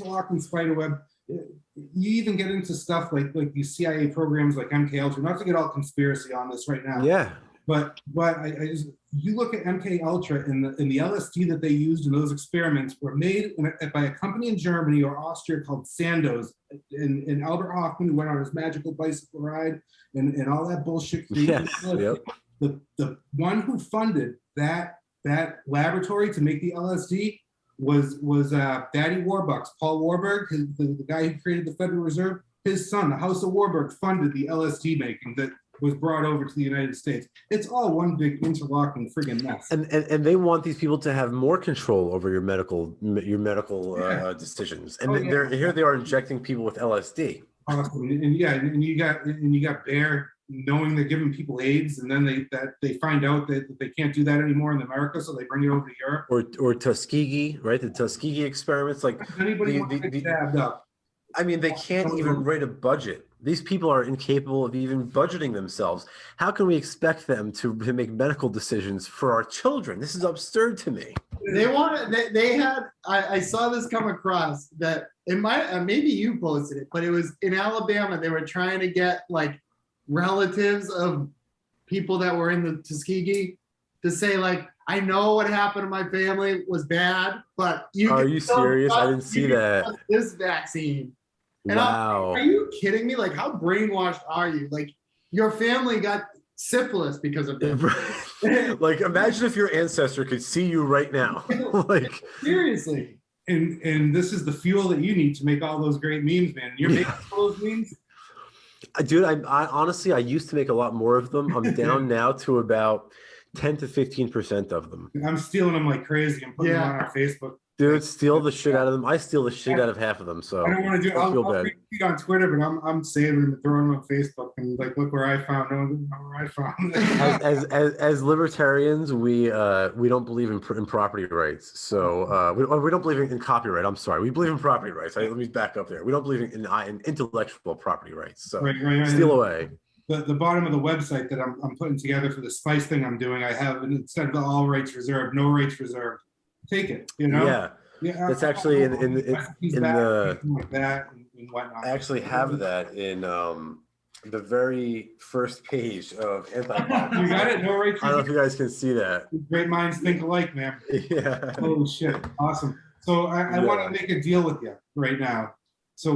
interlocking spiderweb. You even get into stuff like these CIA programs like MKUltra. Not to get all conspiracy on this right now. Yeah. I just, you look at MK Ultra and the LSD that they used in those experiments were made by a company in Germany or Austria called Sandoz. And Albert Hoffman went on his magical bicycle ride and all that bullshit. Yes, yep. The one who funded that laboratory to make the LSD was Daddy Warbucks, Paul Warburg, the guy who created the Federal Reserve. His son, the House of Warburg, funded the LSD making that was brought over to the United States. It's all one big interlocking friggin' mess. And they want these people to have more control over your medical decisions. And here they are injecting people with LSD. Awesome. And you got Bear knowing they're giving people AIDS, and then they find out that they can't do that anymore in America, so they bring it over to Europe. Or Tuskegee, right? The Tuskegee experiments, like anybody want to get jabbed up. I mean, they can't even write a budget. These people are incapable of even budgeting themselves. How can we expect them to make medical decisions for our children? This is absurd to me. I saw this come across that it might, maybe you posted it, but it was in Alabama. They were trying to get like relatives of people that were in the Tuskegee to say like, I know what happened to my family was bad, but are you serious? I didn't see that. This vaccine. And wow. Are you kidding me? Like, how brainwashed are you? Like, your family got syphilis because of this. Like, imagine if your ancestor could see you right now. Like, seriously. And this is the fuel that you need to make all those great memes, man. You're making all those memes. Dude, I honestly, I used to make a lot more of them. I'm down now to about 10 to 15% of them. I'm stealing them like crazy. I'm putting them on our Facebook. Dude, steal the shit out of them. I steal the shit out of half of them. So I don't want to do. I'll bad. retweet on Twitter, but I'm saving them and throwing them on Facebook. And like, look where I found them. Where I found them. as libertarians, we don't believe in property rights. So we don't believe in copyright. I'm sorry. We believe in property rights. Let me back up there. We don't believe in intellectual property rights. So right. Steal away. The bottom of the website that I'm putting together for the spice thing I'm doing, I have instead of the all rights reserved, no rights reserved. Take it, you know. Yeah. That's actually in the like that and whatnot. I actually have that in the very first page of anti-pop. You got it. No rights. I don't know if you guys can see that. Great minds think alike, man. Yeah. Holy shit! Awesome. So I want to make a deal with you right now. So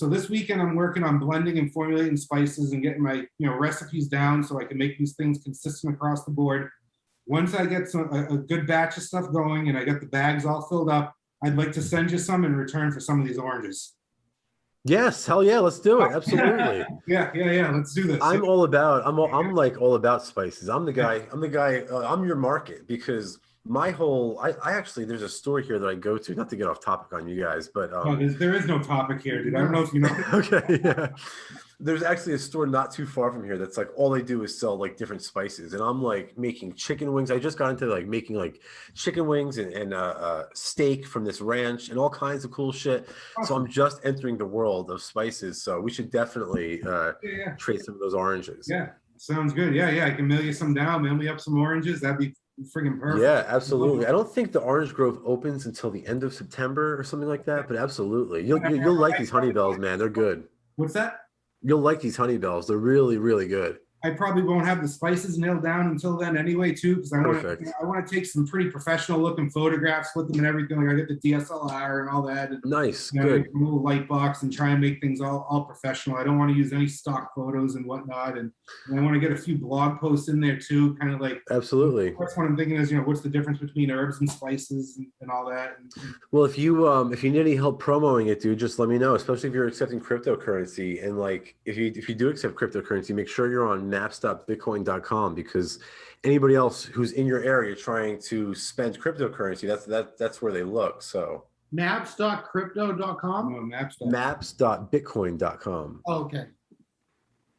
this weekend I'm working on blending and formulating spices and getting my recipes down so I can make these things consistent across the board. Once I get a good batch of stuff going and I got the bags all filled up, I'd like to send you some in return for some of these oranges. Yes, hell yeah, let's do it. Absolutely. Yeah. Let's do this. I'm like all about spices. I'm the guy. I'm your market because my whole I actually there's a store here that I go to, not to get off topic on you guys, but there is no topic here, dude. I don't know if you know. Okay, yeah. There's actually a store not too far from here that's like all they do is sell like different spices, and I'm like making chicken wings. I just got into like making like chicken wings and steak from this ranch and all kinds of cool shit. So I'm just entering the world of spices. So we should definitely trade some of those oranges. Yeah, sounds good. Yeah, I can mail you some down. Mail me up some oranges. That'd be friggin' perfect. Yeah, absolutely. I don't think the orange grove opens until the end of September or something like that, but absolutely. You'll like these honey bells, man. They're good. What's that? You'll like these honey bells. They're really, really good. I probably won't have the spices nailed down until then anyway, too, because I want to take some pretty professional looking photographs with them and everything. Like I get the DSLR and all that. And, nice, good. A little light box and try and make things all professional. I don't want to use any stock photos and whatnot. And I want to get a few blog posts in there too, kind of like. Absolutely. That's what I'm thinking is, what's the difference between herbs and spices and all that. Well, if you need any help promoting it, dude, just let me know. Especially if you're accepting cryptocurrency, and like if you do accept cryptocurrency, make sure you're on maps.bitcoin.com, because anybody else who's in your area trying to spend cryptocurrency, that's where they look. So maps.crypto.com? No, maps.bitcoin.com. Oh, okay.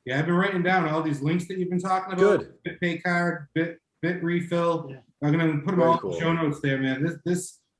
Yeah, I've been writing down all these links that you've been talking about. Good. BitPay card, Bit refill. Yeah. I'm gonna put them all in the show notes there, man.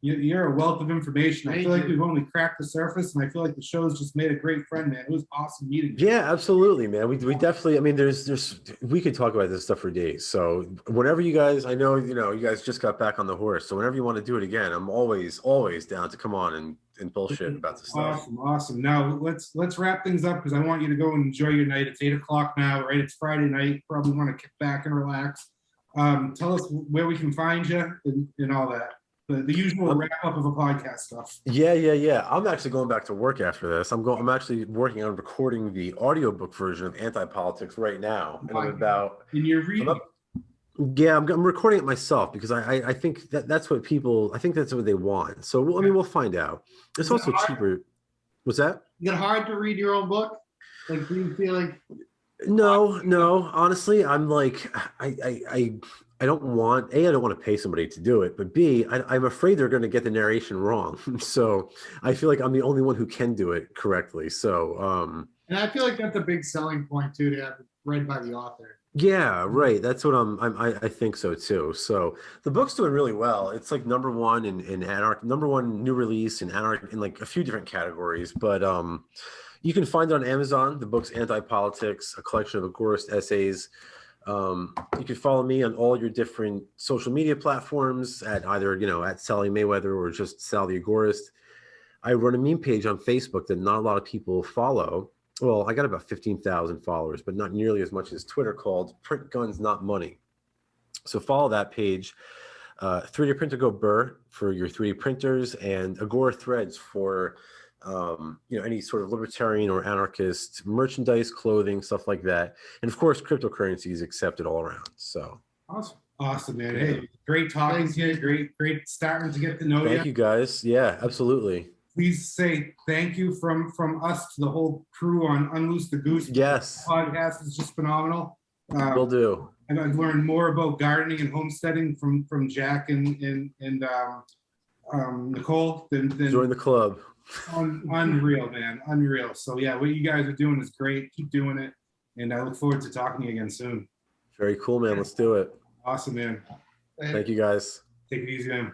You're a wealth of information. I feel like we've only cracked the surface, and I feel like the show's just made a great friend, man. It was awesome meeting you. Yeah, absolutely, man. We definitely. I mean, there's we could talk about this stuff for days. So whenever you guys, I know you guys just got back on the horse. So whenever you want to do it again, I'm always down to come on and bullshit about this stuff. Awesome. Now let's wrap things up because I want you to go and enjoy your night. It's 8 o'clock now, right? It's Friday night. Probably want to kick back and relax. Tell us where we can find you and all that. The usual wrap up of a podcast stuff. Yeah. I'm actually going back to work after this. I'm actually working on recording the audiobook version of Anti-Politics right now. And I'm about. And you're reading. Yeah, I'm recording it myself because I think that's what people. I think that's what they want. So we'll find out. It's also cheaper. What's that? Is it hard to read your own book? Like, do you feel like? No. Honestly, I'm like I don't want I don't want to pay somebody to do it, but B, I'm afraid they're going to get the narration wrong. So I feel like I'm the only one who can do it correctly. So and I feel like that's a big selling point too, to have it read by the author. Yeah, right. That's what I think so too. So the book's doing really well. It's like number one in number one new release in Anarch in like a few different categories. But you can find it on Amazon. The book's Anti-Politics, a collection of Agorist essays. You can follow me on all your different social media platforms at either, at Sally Mayweather or just Sal the Agorist. I run a meme page on Facebook that not a lot of people follow. Well, I got about 15,000 followers, but not nearly as much as Twitter, called Print Guns Not Money. So follow that page. 3D Printer Go Burr for your 3D printers, and Agora Threads for any sort of libertarian or anarchist merchandise, clothing, stuff like that. And of course, cryptocurrency is accepted all around. So awesome, man. Hey, great talking to you. Great starting to get to know you. Thank you, guys. Yeah, absolutely. Please say thank you from us to the whole crew on Unloose the Goose. Yes. Podcast is just phenomenal. Will do. And I've learned more about gardening and homesteading from Jack and Nicole than join the club. Unreal, man. Unreal. So yeah, what you guys are doing is great. Keep doing it. And I look forward to talking to you again soon. Very cool, man. Let's do it. Awesome, man. Thank you, guys. Take it easy, man.